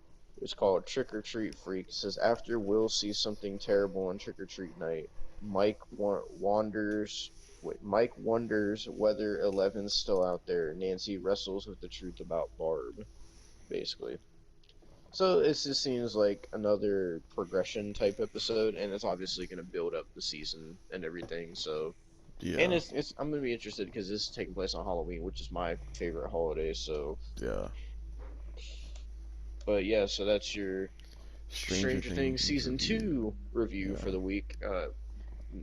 Speaker 2: is called Trick or Treat Freak. It says after Will sees something terrible on Trick or Treat night, wanders. Wait, Mike wonders whether Eleven's still out there. Nancy wrestles with the truth about Barb, basically. So it just seems like another progression type episode, and it's obviously going to build up the season and everything. So, and
Speaker 1: Yeah,
Speaker 2: it's I'm going to be interested because this is taking place on Halloween, which is my favorite holiday. So,
Speaker 1: yeah.
Speaker 2: but yeah, so that's your
Speaker 1: Stranger
Speaker 2: Stranger Things
Speaker 1: Things
Speaker 2: season
Speaker 1: review.
Speaker 2: two review for
Speaker 1: Yeah,
Speaker 2: the week.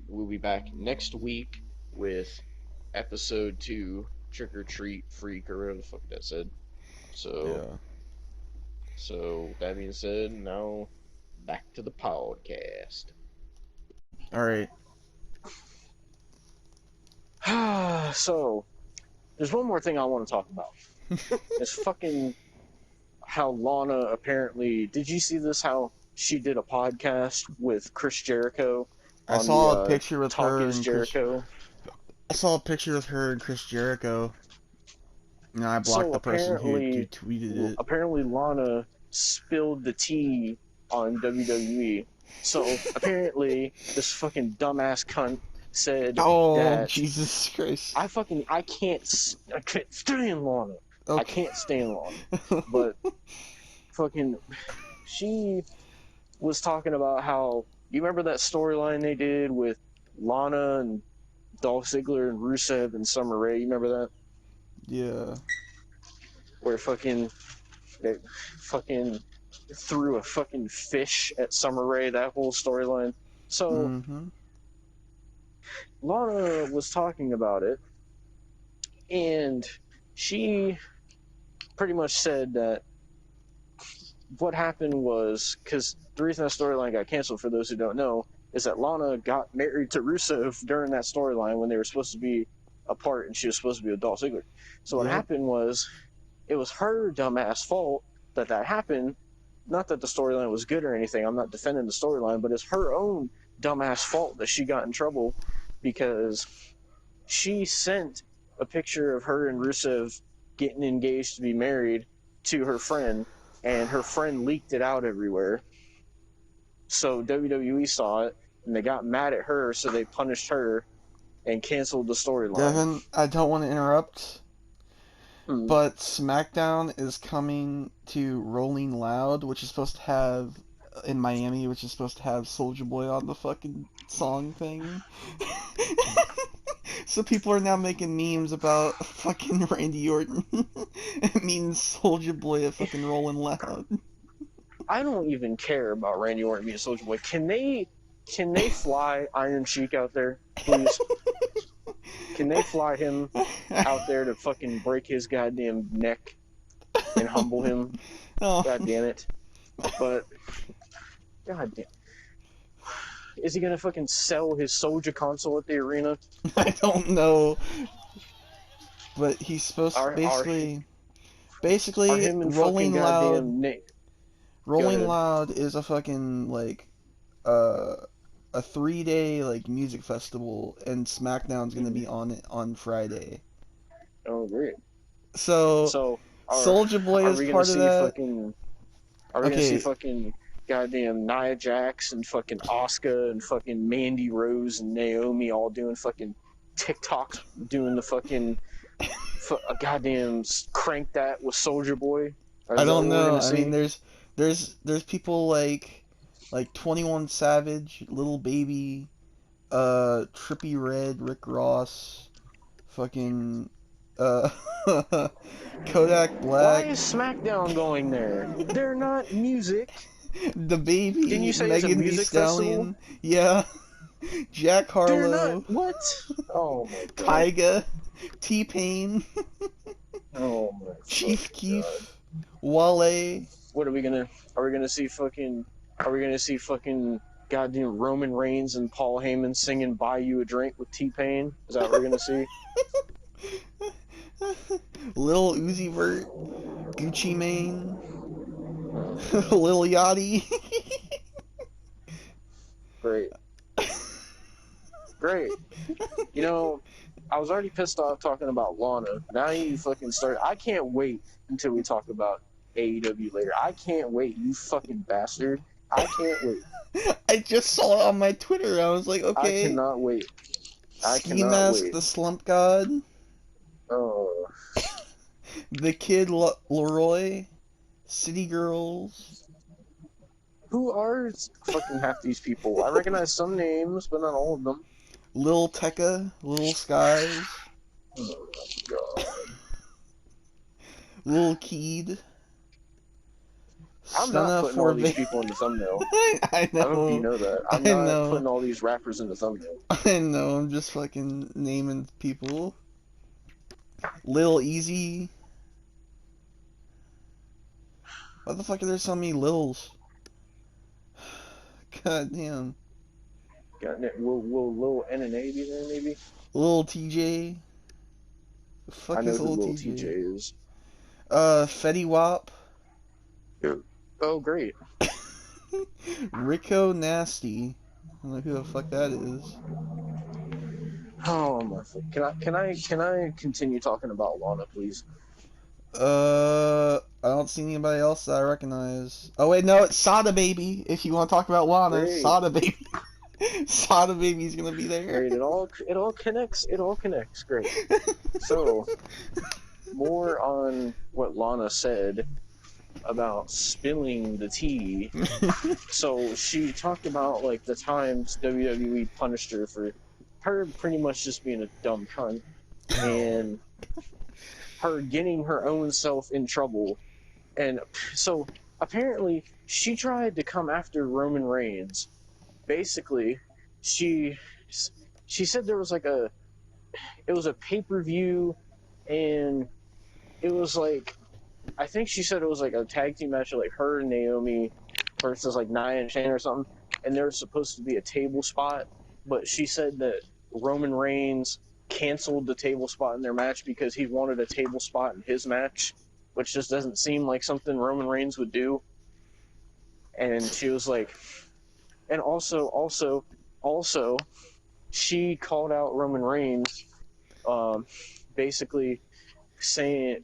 Speaker 2: We'll be back next week with episode two, Trick or Treat Freak, or whatever the fuck that said. So,
Speaker 1: yeah.
Speaker 2: so that being said, now back to the podcast.
Speaker 1: All right.
Speaker 2: So, there's one more thing I want to talk about. It's fucking how Lana apparently. Did you see this? How she did a podcast with Chris Jericho
Speaker 1: I
Speaker 2: on the
Speaker 1: saw a picture with
Speaker 2: Talk
Speaker 1: her
Speaker 2: Is
Speaker 1: and Chris.
Speaker 2: Jericho.
Speaker 1: I saw a picture with her and Chris Jericho. And I blocked
Speaker 2: So
Speaker 1: the person who tweeted it.
Speaker 2: apparently Lana spilled the tea on WWE. So apparently this fucking dumbass cunt said
Speaker 1: Oh,
Speaker 2: that
Speaker 1: Jesus Christ.
Speaker 2: I can't stand Lana. I
Speaker 1: Okay.
Speaker 2: can't stand Lana. But fucking she was talking about how you remember that storyline they did with Lana and Dolph Ziggler and Rusev and Summer Rae. You remember that?
Speaker 1: Yeah.
Speaker 2: Where they fucking threw a fucking fish at Summer Rae. That whole storyline. So
Speaker 1: Mm-hmm.
Speaker 2: Lana was talking about it, and she pretty much said that what happened was because the reason that storyline got canceled, for those who don't know, is that Lana got married to Rusev during that storyline when they were supposed to be apart and she was supposed to be with Dolph Ziggler. So what
Speaker 1: Yep.
Speaker 2: happened was it was her dumbass fault that happened. Not that the storyline was good or anything. I'm not defending the storyline, but it's her own dumbass fault that she got in trouble because she sent a picture of her and Rusev getting engaged to be married to her friend, and her friend leaked it out everywhere. So WWE saw it, and they got mad at her, so they punished her and canceled the storyline.
Speaker 1: Devin, I don't want to interrupt,
Speaker 2: Hmm.
Speaker 1: but SmackDown is coming to Rolling Loud, which is supposed to have in Miami, which is supposed to have Soldier Boy on the fucking song thing. So people are now making memes about fucking Randy Orton. It means Soldier Boy at fucking Rolling Loud.
Speaker 2: I don't even care about Randy Orton being Soldier Boy. Can they fly Iron Sheik out there, please? Can they fly him out there to fucking break his goddamn neck and humble him?
Speaker 1: Oh,
Speaker 2: God damn it. But, god damn. Is he gonna fucking sell his Soldier console at the arena?
Speaker 1: I don't know, but he's supposed
Speaker 2: Are are are
Speaker 1: basically
Speaker 2: him and fucking goddamn Nick? Go
Speaker 1: Rolling
Speaker 2: ahead.
Speaker 1: Loud is a fucking like uh a 3 day like music festival, and SmackDown's gonna
Speaker 2: Mm-hmm.
Speaker 1: be on it on Friday.
Speaker 2: Oh, great.
Speaker 1: So
Speaker 2: So
Speaker 1: Soldier Boy
Speaker 2: are
Speaker 1: is
Speaker 2: we gonna
Speaker 1: part of
Speaker 2: see
Speaker 1: that.
Speaker 2: fucking are we gonna see
Speaker 1: Okay,
Speaker 2: fucking goddamn Nia Jax and fucking Asuka and fucking Mandy Rose and Naomi all doing fucking TikToks doing the fucking goddamn crank that with Soldier Boy? Or
Speaker 1: I
Speaker 2: is that
Speaker 1: don't
Speaker 2: what we're
Speaker 1: know.
Speaker 2: gonna
Speaker 1: I mean,
Speaker 2: see?
Speaker 1: there's people like 21 Savage, Little Baby, Trippy Red, Rick Ross, fucking uh Kodak
Speaker 2: Why
Speaker 1: Black,
Speaker 2: is SmackDown going there? They're not music.
Speaker 1: the
Speaker 2: Didn't you
Speaker 1: Baby,
Speaker 2: say it's a
Speaker 1: Megan Thee
Speaker 2: music festival?
Speaker 1: Stallion, yeah, Jack
Speaker 2: They're not.
Speaker 1: Harlow,
Speaker 2: What? Oh my god.
Speaker 1: Tyga, T-Pain,
Speaker 2: Oh my
Speaker 1: Chief
Speaker 2: fucking god.
Speaker 1: Keef, Wale.
Speaker 2: What are we gonna? Are we gonna see fucking? Are we gonna see fucking goddamn Roman Reigns and Paul Heyman singing "Buy You a Drink" with T Pain? Is that what we're gonna see?
Speaker 1: Lil Uzi Vert, Gucci Mane,
Speaker 2: Oh my god.
Speaker 1: Lil Yachty.
Speaker 2: Great. Great. You know, I was already pissed off talking about Lana. Now you fucking start. I can't wait until we talk about AEW later. I can't wait, you fucking bastard. I can't wait.
Speaker 1: I just saw it on my Twitter. I was like,
Speaker 2: I
Speaker 1: okay.
Speaker 2: cannot wait. I
Speaker 1: Ski
Speaker 2: cannot
Speaker 1: Mask,
Speaker 2: wait.
Speaker 1: the Slump God,
Speaker 2: Oh,
Speaker 1: the Kid Leroy, City Girls,
Speaker 2: who are fucking half these people? I recognize some names, but not all of them.
Speaker 1: Lil Tekka, Little Skies,
Speaker 2: Oh my god.
Speaker 1: Lil Keed,
Speaker 2: I'm not
Speaker 1: Stunna
Speaker 2: putting all these
Speaker 1: Forbe.
Speaker 2: people in the thumbnail.
Speaker 1: I
Speaker 2: I hope you
Speaker 1: know,
Speaker 2: know that. I'm
Speaker 1: I
Speaker 2: not
Speaker 1: know,
Speaker 2: putting all these rappers in the thumbnail.
Speaker 1: I know. I'm just fucking naming people. Lil Easy. Why the fuck are there so many Lils? God damn.
Speaker 2: Got it. Will Lil NNA be there maybe?
Speaker 1: Lil TJ. The
Speaker 2: I
Speaker 1: fuck
Speaker 2: know
Speaker 1: is
Speaker 2: who
Speaker 1: Lil
Speaker 2: Lil TJ
Speaker 1: TJ?
Speaker 2: is.
Speaker 1: Fetty Wap.
Speaker 2: Yeah. Oh, great.
Speaker 1: Rico Nasty. I don't know who the fuck that is.
Speaker 2: Oh my! Can I continue talking about Lana, please?
Speaker 1: I don't see anybody else that I recognize. Oh wait, no, it's Sada Baby. If you want to talk about Lana,
Speaker 2: Great,
Speaker 1: Sada Baby. Sada Baby's gonna be there.
Speaker 2: great. It all connects. It all connects. Great. So more on what Lana said about spilling the tea. So she talked about like the times WWE punished her for her pretty much just being a dumb cunt and her getting her own self in trouble. And so apparently she tried to come after Roman Reigns. Basically, she she said there was like it was a pay-per-view and it was like I think she said it was like a tag team match of like her and Naomi versus like Nia and Shane or something, and there was supposed to be a table spot, but she said that Roman Reigns canceled the table spot in their match because he wanted a table spot in his match, which just doesn't seem like something Roman Reigns would do. And she was like, and also, she called out Roman Reigns, um, basically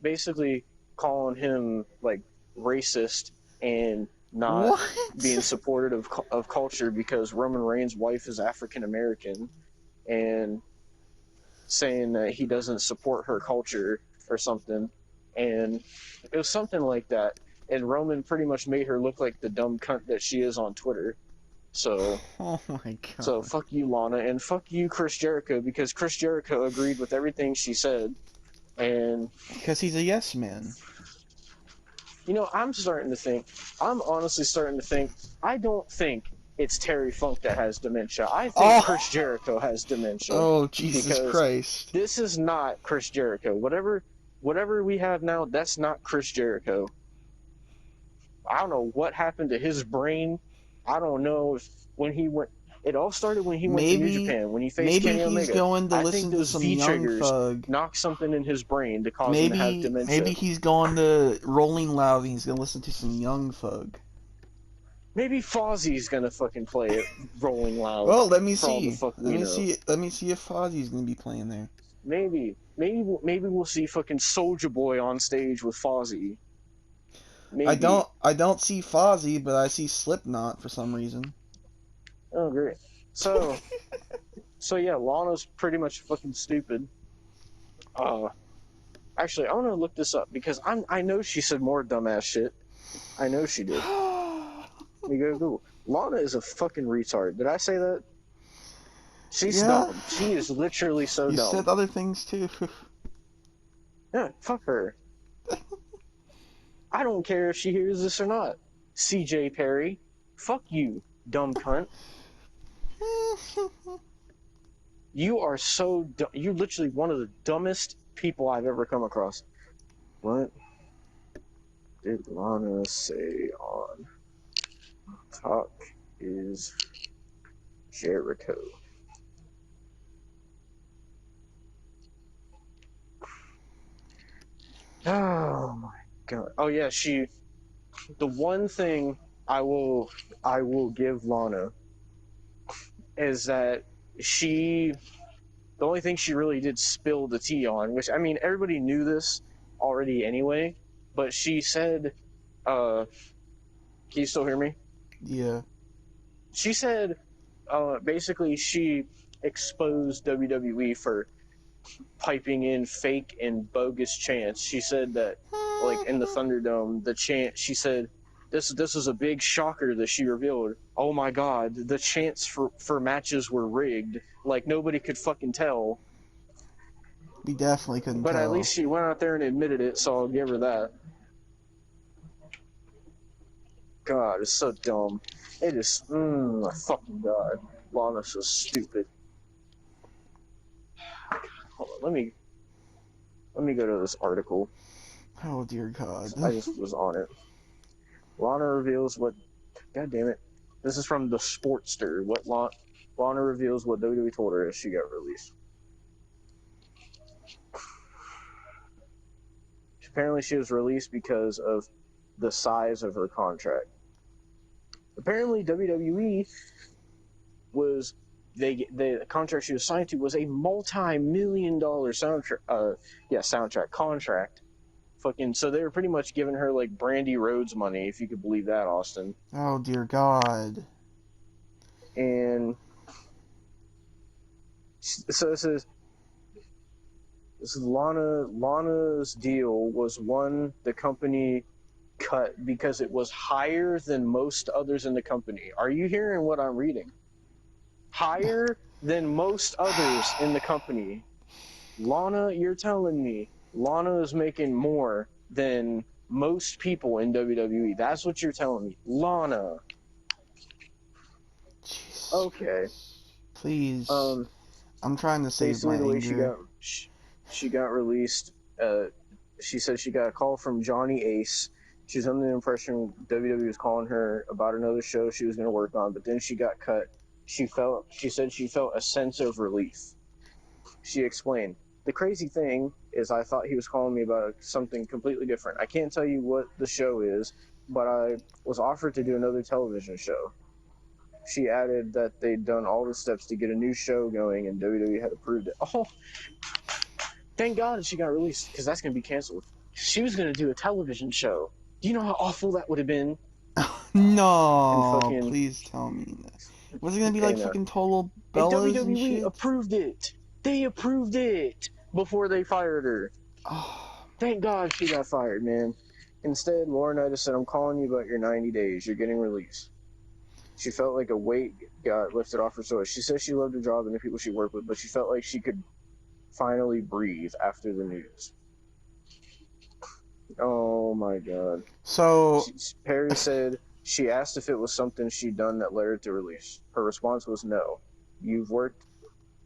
Speaker 2: basically calling him like racist and not being
Speaker 1: What?
Speaker 2: supportive of culture because Roman Reigns' wife is African American and saying that he doesn't support her culture or something. And it was something like that. And Roman pretty much made her look like the dumb cunt that she is on Twitter. So,
Speaker 1: Oh my
Speaker 2: so
Speaker 1: god.
Speaker 2: fuck you, Lana, and fuck you, Chris Jericho, because Chris Jericho agreed with everything she said. And
Speaker 1: Because he's a yes man.
Speaker 2: I'm honestly starting to think, I don't think it's Terry Funk that has dementia. I think
Speaker 1: Oh!
Speaker 2: Chris Jericho has dementia
Speaker 1: Oh, Jesus
Speaker 2: because
Speaker 1: Christ.
Speaker 2: this is not Chris Jericho. Whatever we have now, that's not Chris Jericho. I don't know what happened to his brain. I don't know if when he went, it all started when he went to New
Speaker 1: Maybe,
Speaker 2: Japan, when he faced
Speaker 1: maybe
Speaker 2: Kenny
Speaker 1: he's
Speaker 2: Omega.
Speaker 1: going to
Speaker 2: I think
Speaker 1: listen to
Speaker 2: those
Speaker 1: some
Speaker 2: V
Speaker 1: Young
Speaker 2: triggers
Speaker 1: Thug.
Speaker 2: knocked something in his brain to cause him to have
Speaker 1: Maybe
Speaker 2: dementia.
Speaker 1: he's going to Rolling Loud and he's gonna listen to some Young Thug.
Speaker 2: Maybe Fozzie's gonna fucking play it Rolling Loud
Speaker 1: Well, let me
Speaker 2: for all the
Speaker 1: see.
Speaker 2: fuck
Speaker 1: Let
Speaker 2: we
Speaker 1: me
Speaker 2: know.
Speaker 1: see. Let me see if Fozzie's gonna be playing there.
Speaker 2: Maybe we'll see fucking Soldier Boy on stage with Fozzie.
Speaker 1: I
Speaker 2: Maybe.
Speaker 1: don't. I don't see Fozzie, but I see Slipknot for some reason.
Speaker 2: Oh, great. So, so yeah, Lana's pretty much fucking stupid. Uh, Actually, I want to look this up because I know she said more dumbass shit. I know she did. Let me go Google. Lana is a fucking retard. Did I say that? She's
Speaker 1: Yeah,
Speaker 2: dumb. She is literally so
Speaker 1: you
Speaker 2: dumb.
Speaker 1: said other things too.
Speaker 2: Yeah, fuck her. I don't care if she hears this or not. CJ Perry, fuck you, dumb cunt. You are so dumb. You're literally one of the dumbest people I've ever come across. What did Lana say on Talk is Jericho? Oh my god. Oh yeah, the one thing I will I will give Lana is that she, the only thing she really did spill the tea on, which, I mean, everybody knew this already anyway, but she said, can you still hear me?
Speaker 1: Yeah.
Speaker 2: She said, basically, she exposed WWE for piping in fake and bogus chants. She said that, like in the Thunderdome, the chant. She said this was a big shocker that she revealed. Oh my God, the chants for matches were rigged. Like nobody could fucking tell.
Speaker 1: We definitely couldn't
Speaker 2: But at
Speaker 1: tell.
Speaker 2: least she went out there and admitted it, so I'll give her that. God, it's so dumb. It is. My fucking God, Lana's so stupid. Hold on, let me go to this article.
Speaker 1: Oh dear God.
Speaker 2: I just was on it. Lana reveals what. God damn it! This is from the Sportster. Lana reveals what WWE told her as she got released. Apparently, she was released because of the size of her contract. Apparently, WWE was the contract she was signed to was a multi-million-dollar soundtrack contract. Fucking, so they were pretty much giving her like Brandy Rhodes money, if you could believe that, Austin.
Speaker 1: Oh dear God.
Speaker 2: And so this is Lana's deal was one the company cut because it was higher than most others in the company. Are you hearing what I'm reading? Higher than most others in the company. Lana, you're telling me Lana is making more than most people in WWE. That's what you're telling me. Lana.
Speaker 1: Jesus
Speaker 2: Okay.
Speaker 1: Christ. Please.
Speaker 2: Um
Speaker 1: I'm trying to save my
Speaker 2: basically the way
Speaker 1: anger.
Speaker 2: she got released, she said she got a call from Johnny Ace. She was under the impression WWE was calling her about another show she was going to work on, but then she got cut. She said she felt a sense of relief. She explained, the crazy thing is I thought he was calling me about something completely different. I can't tell you what the show is, but I was offered to do another television show. She added that they'd done all the steps to get a new show going and WWE had approved it. Oh, thank God she got released, because that's going to be canceled. She was going to do a television show. Do you know how awful that would have been? And
Speaker 1: No,
Speaker 2: fucking,
Speaker 1: please tell me that. Was it gonna be like
Speaker 2: and, uh,
Speaker 1: fucking Total
Speaker 2: and
Speaker 1: Bellas and
Speaker 2: WWE
Speaker 1: shit?
Speaker 2: approved it. They approved it before they fired her.
Speaker 1: Oh,
Speaker 2: Thank God she got fired, man. Instead, Laurinaitis said, I'm calling you about your 90 days. You're getting released. She felt like a weight got lifted off her shoulders. She says she loved her job and the people she worked with, but she felt like she could finally breathe after the news. Oh my God.
Speaker 1: so
Speaker 2: Perry said she asked if it was something she'd done that led her to release. Her response was no. You've worked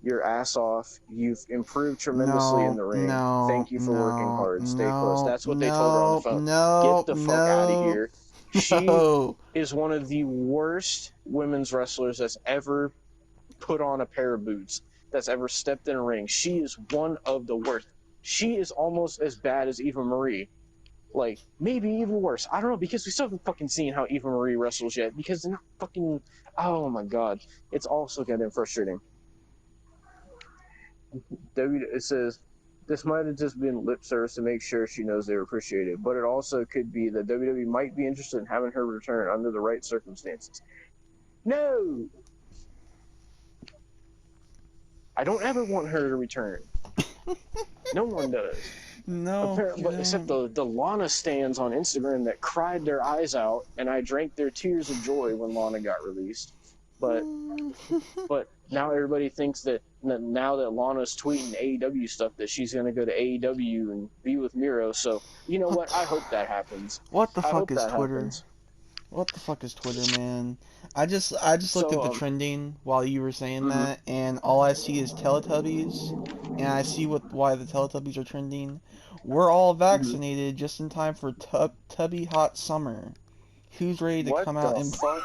Speaker 2: your ass off. You've improved tremendously in
Speaker 1: no,
Speaker 2: the ring.
Speaker 1: no,
Speaker 2: Thank you for working
Speaker 1: no,
Speaker 2: hard. Stay close.
Speaker 1: no,
Speaker 2: That's what they told her on the
Speaker 1: no,
Speaker 2: phone. Get
Speaker 1: no,
Speaker 2: the fuck out of
Speaker 1: no,
Speaker 2: here. She
Speaker 1: no.
Speaker 2: is one of the worst women's wrestlers that's ever put on a pair of boots, that's ever stepped in a ring. She is one of the worst. She is almost as bad as Eva Marie. Like, maybe even worse. I don't know, because we still haven't fucking seen how Eva Marie wrestles yet, because they're not fucking... Oh my God. It's also getting frustrating. It says, this might have just been lip service to make sure she knows they were appreciated, but it also could be that WWE might be interested in having her return under the right circumstances. No! I don't ever want her to return. No one does.
Speaker 1: No, you
Speaker 2: But except
Speaker 1: don't.
Speaker 2: the Lana stands on Instagram that cried their eyes out, and I drank their tears of joy when Lana got released. But now everybody thinks that now that Lana's tweeting AEW stuff, that she's going to go to AEW and be with Miro. So you know what? I hope that happens.
Speaker 1: What the
Speaker 2: I
Speaker 1: fuck
Speaker 2: hope
Speaker 1: is
Speaker 2: that
Speaker 1: Twitter?
Speaker 2: happens.
Speaker 1: What the fuck is Twitter, man? I just looked
Speaker 2: So
Speaker 1: at the trending while you were saying
Speaker 2: mhm.
Speaker 1: that, and all I see is Teletubbies, and I see why the Teletubbies are trending. We're all vaccinated just in time for Tubby Hot Summer. Who's ready to
Speaker 2: What
Speaker 1: come out
Speaker 2: the
Speaker 1: and
Speaker 2: fuck?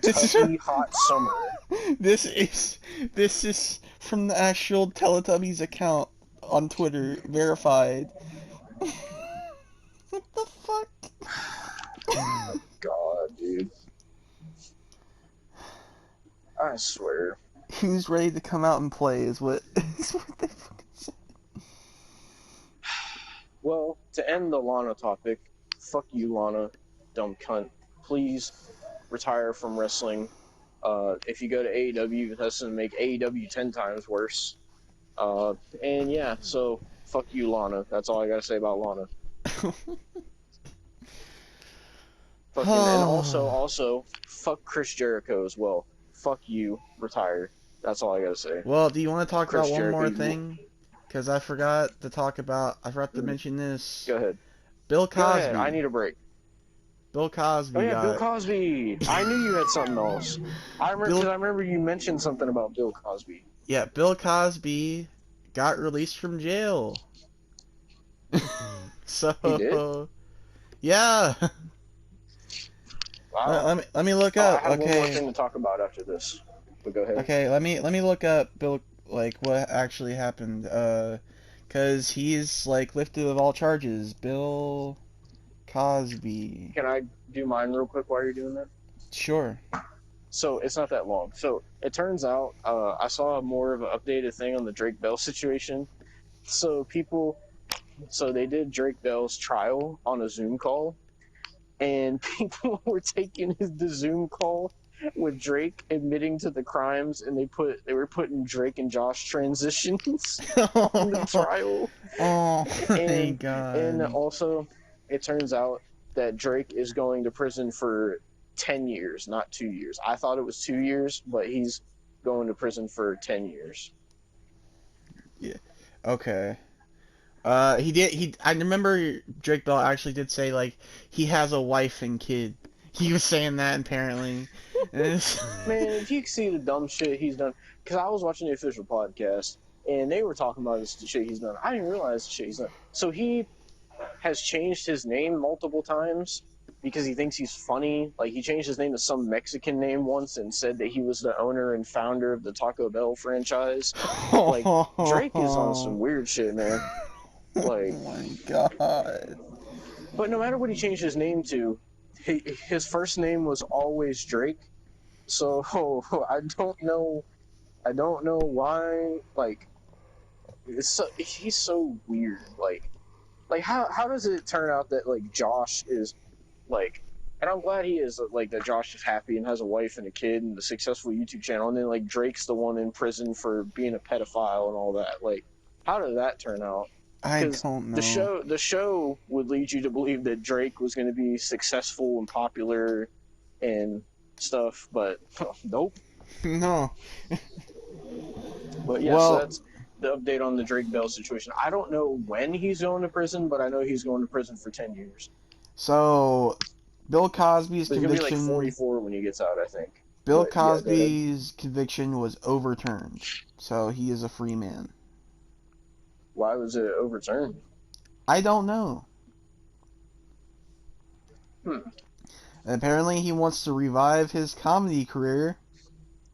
Speaker 1: this is
Speaker 2: Tubby hot summer.
Speaker 1: this is this is from the actual Teletubbies account on Twitter, verified. What the fuck?
Speaker 2: Oh my God, dude. I swear.
Speaker 1: He's ready to come out and play. Is what they fucking said.
Speaker 2: Well, to end the Lana topic, fuck you, Lana, dumb cunt. Please retire from wrestling. If you go to AEW, that's going to make AEW 10 times worse. And yeah, so fuck you, Lana. That's all I gotta say about Lana. Fucking, and also, fuck Chris Jericho as well. Fuck you, retire. That's all I gotta say.
Speaker 1: Well, do you want to talk about
Speaker 2: Chris
Speaker 1: one
Speaker 2: Jericho,
Speaker 1: more thing? Because I forgot to talk about. I forgot to mention this.
Speaker 2: go ahead.
Speaker 1: Bill
Speaker 2: Go ahead. I
Speaker 1: Cosby.
Speaker 2: need a break.
Speaker 1: Bill
Speaker 2: Oh
Speaker 1: Cosby
Speaker 2: yeah, Bill
Speaker 1: got.
Speaker 2: Cosby. I knew you had something else. I remember because
Speaker 1: Bill.
Speaker 2: I remember you mentioned something about Bill Cosby.
Speaker 1: Yeah, Bill Cosby got released from jail.
Speaker 2: He did?
Speaker 1: So yeah.
Speaker 2: Wow.
Speaker 1: Let me look
Speaker 2: I
Speaker 1: up.
Speaker 2: have one more
Speaker 1: Okay.
Speaker 2: thing to talk about after this. But go ahead.
Speaker 1: Okay, let me look up Bill, like what actually happened. Cause he's like lifted of all charges. Bill Cosby.
Speaker 2: Can I do mine real quick while you're doing that?
Speaker 1: Sure.
Speaker 2: So it's not that long. So it turns out I saw more of an updated thing on the Drake Bell situation. So so they did Drake Bell's trial on a Zoom call, and people were taking the Zoom call with Drake admitting to the crimes, and they were putting Drake and Josh transitions on the trial,
Speaker 1: Oh my
Speaker 2: and
Speaker 1: god.
Speaker 2: also it turns out that Drake is going to prison for 10 years, not 2 years. I thought it was 2 years, but he's going to prison for 10 years.
Speaker 1: Yeah. Okay. He did. I remember Drake Bell actually did say like he has a wife and kid. He was saying that apparently.
Speaker 2: Man, if you see the dumb shit he's done, because I was watching the official podcast and they were talking about this shit he's done. I didn't realize the shit he's done. So he has changed his name multiple times because he thinks he's funny. Like he changed his name to some Mexican name once and said that he was the owner and founder of the Taco Bell franchise. Like Drake is on some
Speaker 1: Oh
Speaker 2: weird shit, man. Like,
Speaker 1: my god.
Speaker 2: but no matter what he changed his name to, his first name was always Drake. So I don't know. I don't know why. Like, he's so weird. Like how does it turn out that like Josh is like, and I'm glad he is like that. Josh is happy and has a wife and a kid and a successful YouTube channel, and then like Drake's the one in prison for being a pedophile and all that. Like, how did that turn out?
Speaker 1: I
Speaker 2: Because
Speaker 1: don't
Speaker 2: the
Speaker 1: know.
Speaker 2: show would lead you to believe that Drake was going to be successful and popular and stuff, but nope.
Speaker 1: No.
Speaker 2: But yeah, so
Speaker 1: Well,
Speaker 2: that's the update on the Drake Bell situation. I don't know when he's going to prison, but I know he's going to prison for 10 years.
Speaker 1: so Bill Cosby's
Speaker 2: But he's going to be like
Speaker 1: conviction
Speaker 2: 44 when he gets out, I think.
Speaker 1: Bill
Speaker 2: But yeah, go ahead.
Speaker 1: Cosby's conviction was overturned. So he is a free man.
Speaker 2: Why was it overturned?
Speaker 1: I don't know.
Speaker 2: Hmm.
Speaker 1: Apparently he wants to revive his comedy career.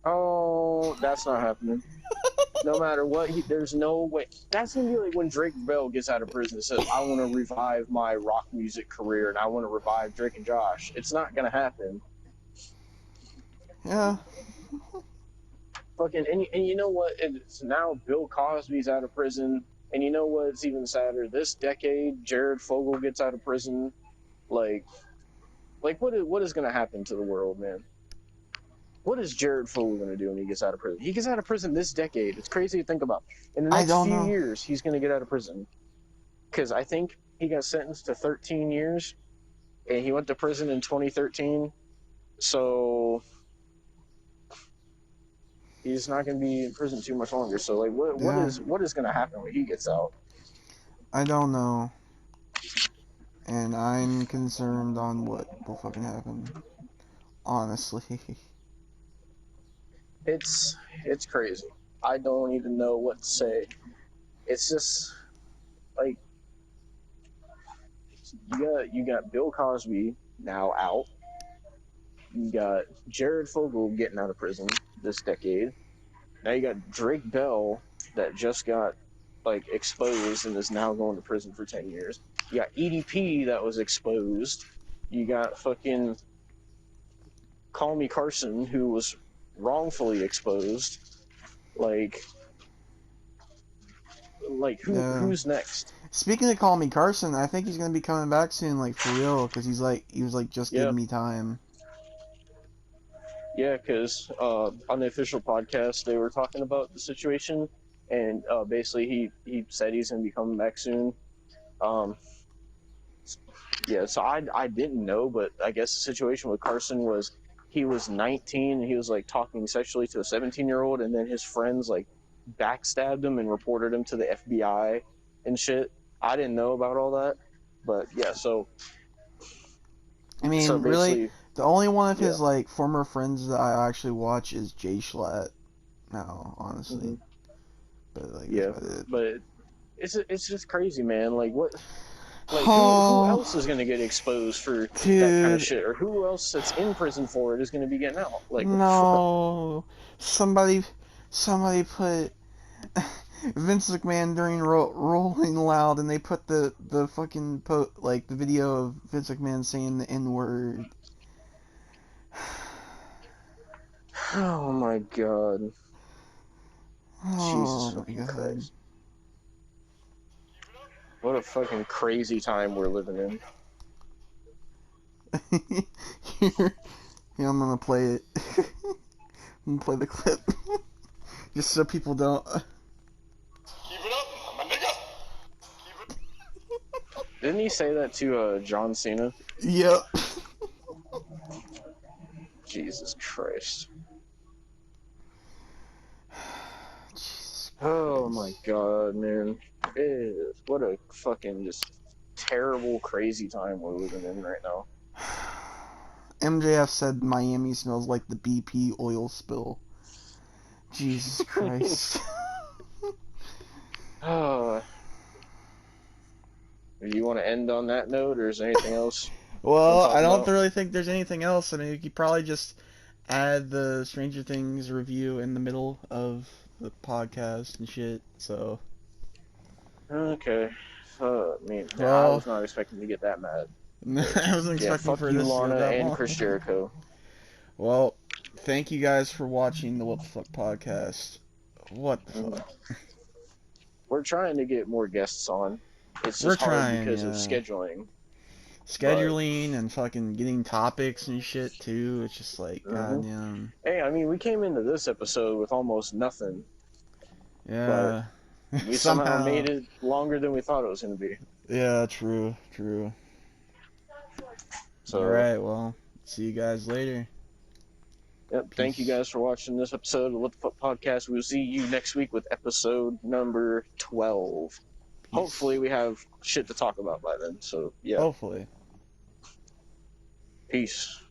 Speaker 2: Oh, that's not happening. No matter what, there's no way. That's gonna be like when Drake Bell gets out of prison and says, "I want to revive my rock music career and I want to revive Drake and Josh." It's not gonna happen.
Speaker 1: Yeah.
Speaker 2: Fucking and you know what? It's now Bill Cosby's out of prison, and you know what's even sadder? This decade, Jared Fogle gets out of prison. Like, what is gonna happen to the world, man? What is Jared Fogle going to do when he gets out of prison? He gets out of prison this decade. It's crazy to think about. In the
Speaker 1: I
Speaker 2: next
Speaker 1: don't
Speaker 2: few
Speaker 1: know.
Speaker 2: years, he's going to get out of prison. Because I think he got sentenced to 13 years, and he went to prison in 2013. So he's not going to be in prison too much longer. So, like,
Speaker 1: Yeah.
Speaker 2: what is going to happen when he gets out?
Speaker 1: I don't know. And I'm concerned on what will fucking happen. Honestly.
Speaker 2: It's crazy. I don't even know what to say. It's just like you got Bill Cosby now out. You got Jared Fogle getting out of prison this decade. Now you got Drake Bell that just got like exposed and is now going to prison for 10 years. You got EDP that was exposed. You got fucking Call Me Carson who was wrongfully exposed. Like,
Speaker 1: Yeah.
Speaker 2: who's next?
Speaker 1: Speaking of Call Me Carson, I think he's gonna be coming back soon, like for real, because he was like just
Speaker 2: Yeah,
Speaker 1: giving me time.
Speaker 2: yeah, because on the official podcast they were talking about the situation, and basically he said he's gonna be coming back soon. Um, yeah, so I didn't know, but I guess the situation with Carson was he was 19 and he was like talking sexually to a 17-year-old, and then his friends like backstabbed him and reported him to the FBI and shit. I didn't know about all that, but yeah,
Speaker 1: I
Speaker 2: so
Speaker 1: mean, really,
Speaker 2: basically,
Speaker 1: the only one of
Speaker 2: yeah.
Speaker 1: his like former friends that I actually watch is Jay Schlatt now,
Speaker 2: Hmm.
Speaker 1: honestly. But like that's
Speaker 2: Yeah,
Speaker 1: about it.
Speaker 2: but it's just crazy, man. Like what? Like who
Speaker 1: Oh,
Speaker 2: else is going to get exposed for that kind of
Speaker 1: dude,
Speaker 2: shit, or who else that's in prison for it is going to be getting out? Like what the fuck?
Speaker 1: no. Somebody, somebody put Vince McMahon during Rolling Loud, and they put the fucking like the video of Vince McMahon saying the N word.
Speaker 2: Oh my god, Jesus
Speaker 1: Oh my
Speaker 2: fucking
Speaker 1: god.
Speaker 2: Christ! What a fucking crazy time we're living in.
Speaker 1: Here, here, I'm gonna play it. I'm gonna play the clip just so people don't.
Speaker 2: Keep it up, my nigga. Didn't he say that to John Cena?
Speaker 1: Yep.
Speaker 2: Jesus Christ.
Speaker 1: Jesus
Speaker 2: Oh my
Speaker 1: Christ.
Speaker 2: god, man. It is. What a fucking just terrible, crazy time we're living in right now.
Speaker 1: MJF said Miami smells like the BP oil spill. Jesus Christ.
Speaker 2: Uh, do you want to end on that note, or is there anything else you want
Speaker 1: Well,
Speaker 2: to
Speaker 1: I
Speaker 2: talk
Speaker 1: don't
Speaker 2: about?
Speaker 1: really think there's anything else. I mean, you could probably just add the Stranger Things review in the middle of the podcast and shit. So,
Speaker 2: Okay. Man, I
Speaker 1: well,
Speaker 2: was not expecting to get that mad. But
Speaker 1: I wasn't
Speaker 2: yeah,
Speaker 1: expecting
Speaker 2: fuck
Speaker 1: for
Speaker 2: you,
Speaker 1: this to go
Speaker 2: Lana
Speaker 1: that
Speaker 2: and
Speaker 1: long.
Speaker 2: Chris Jericho.
Speaker 1: Well, thank you guys for watching the What the Fuck podcast. What the
Speaker 2: Mm.
Speaker 1: fuck?
Speaker 2: We're trying to get more guests on. It's
Speaker 1: We're
Speaker 2: just hard
Speaker 1: trying,
Speaker 2: because of
Speaker 1: yeah.
Speaker 2: scheduling. But
Speaker 1: Scheduling and fucking getting topics and shit too. It's just like,
Speaker 2: hmm
Speaker 1: goddamn.
Speaker 2: hey, I mean, we came into this episode with almost nothing, but
Speaker 1: Yeah.
Speaker 2: we somehow made
Speaker 1: Somehow.
Speaker 2: it longer than we thought it was going to be.
Speaker 1: Yeah, true, true.
Speaker 2: So,
Speaker 1: Alright, well, see you guys later.
Speaker 2: yep. Thank you
Speaker 1: Peace.
Speaker 2: guys for watching this episode of the What the Fuck Podcast. We'll see you next week with episode number 12. Hopefully,
Speaker 1: Peace.
Speaker 2: we have shit to talk about by then. So, yeah.
Speaker 1: Hopefully.
Speaker 2: Peace.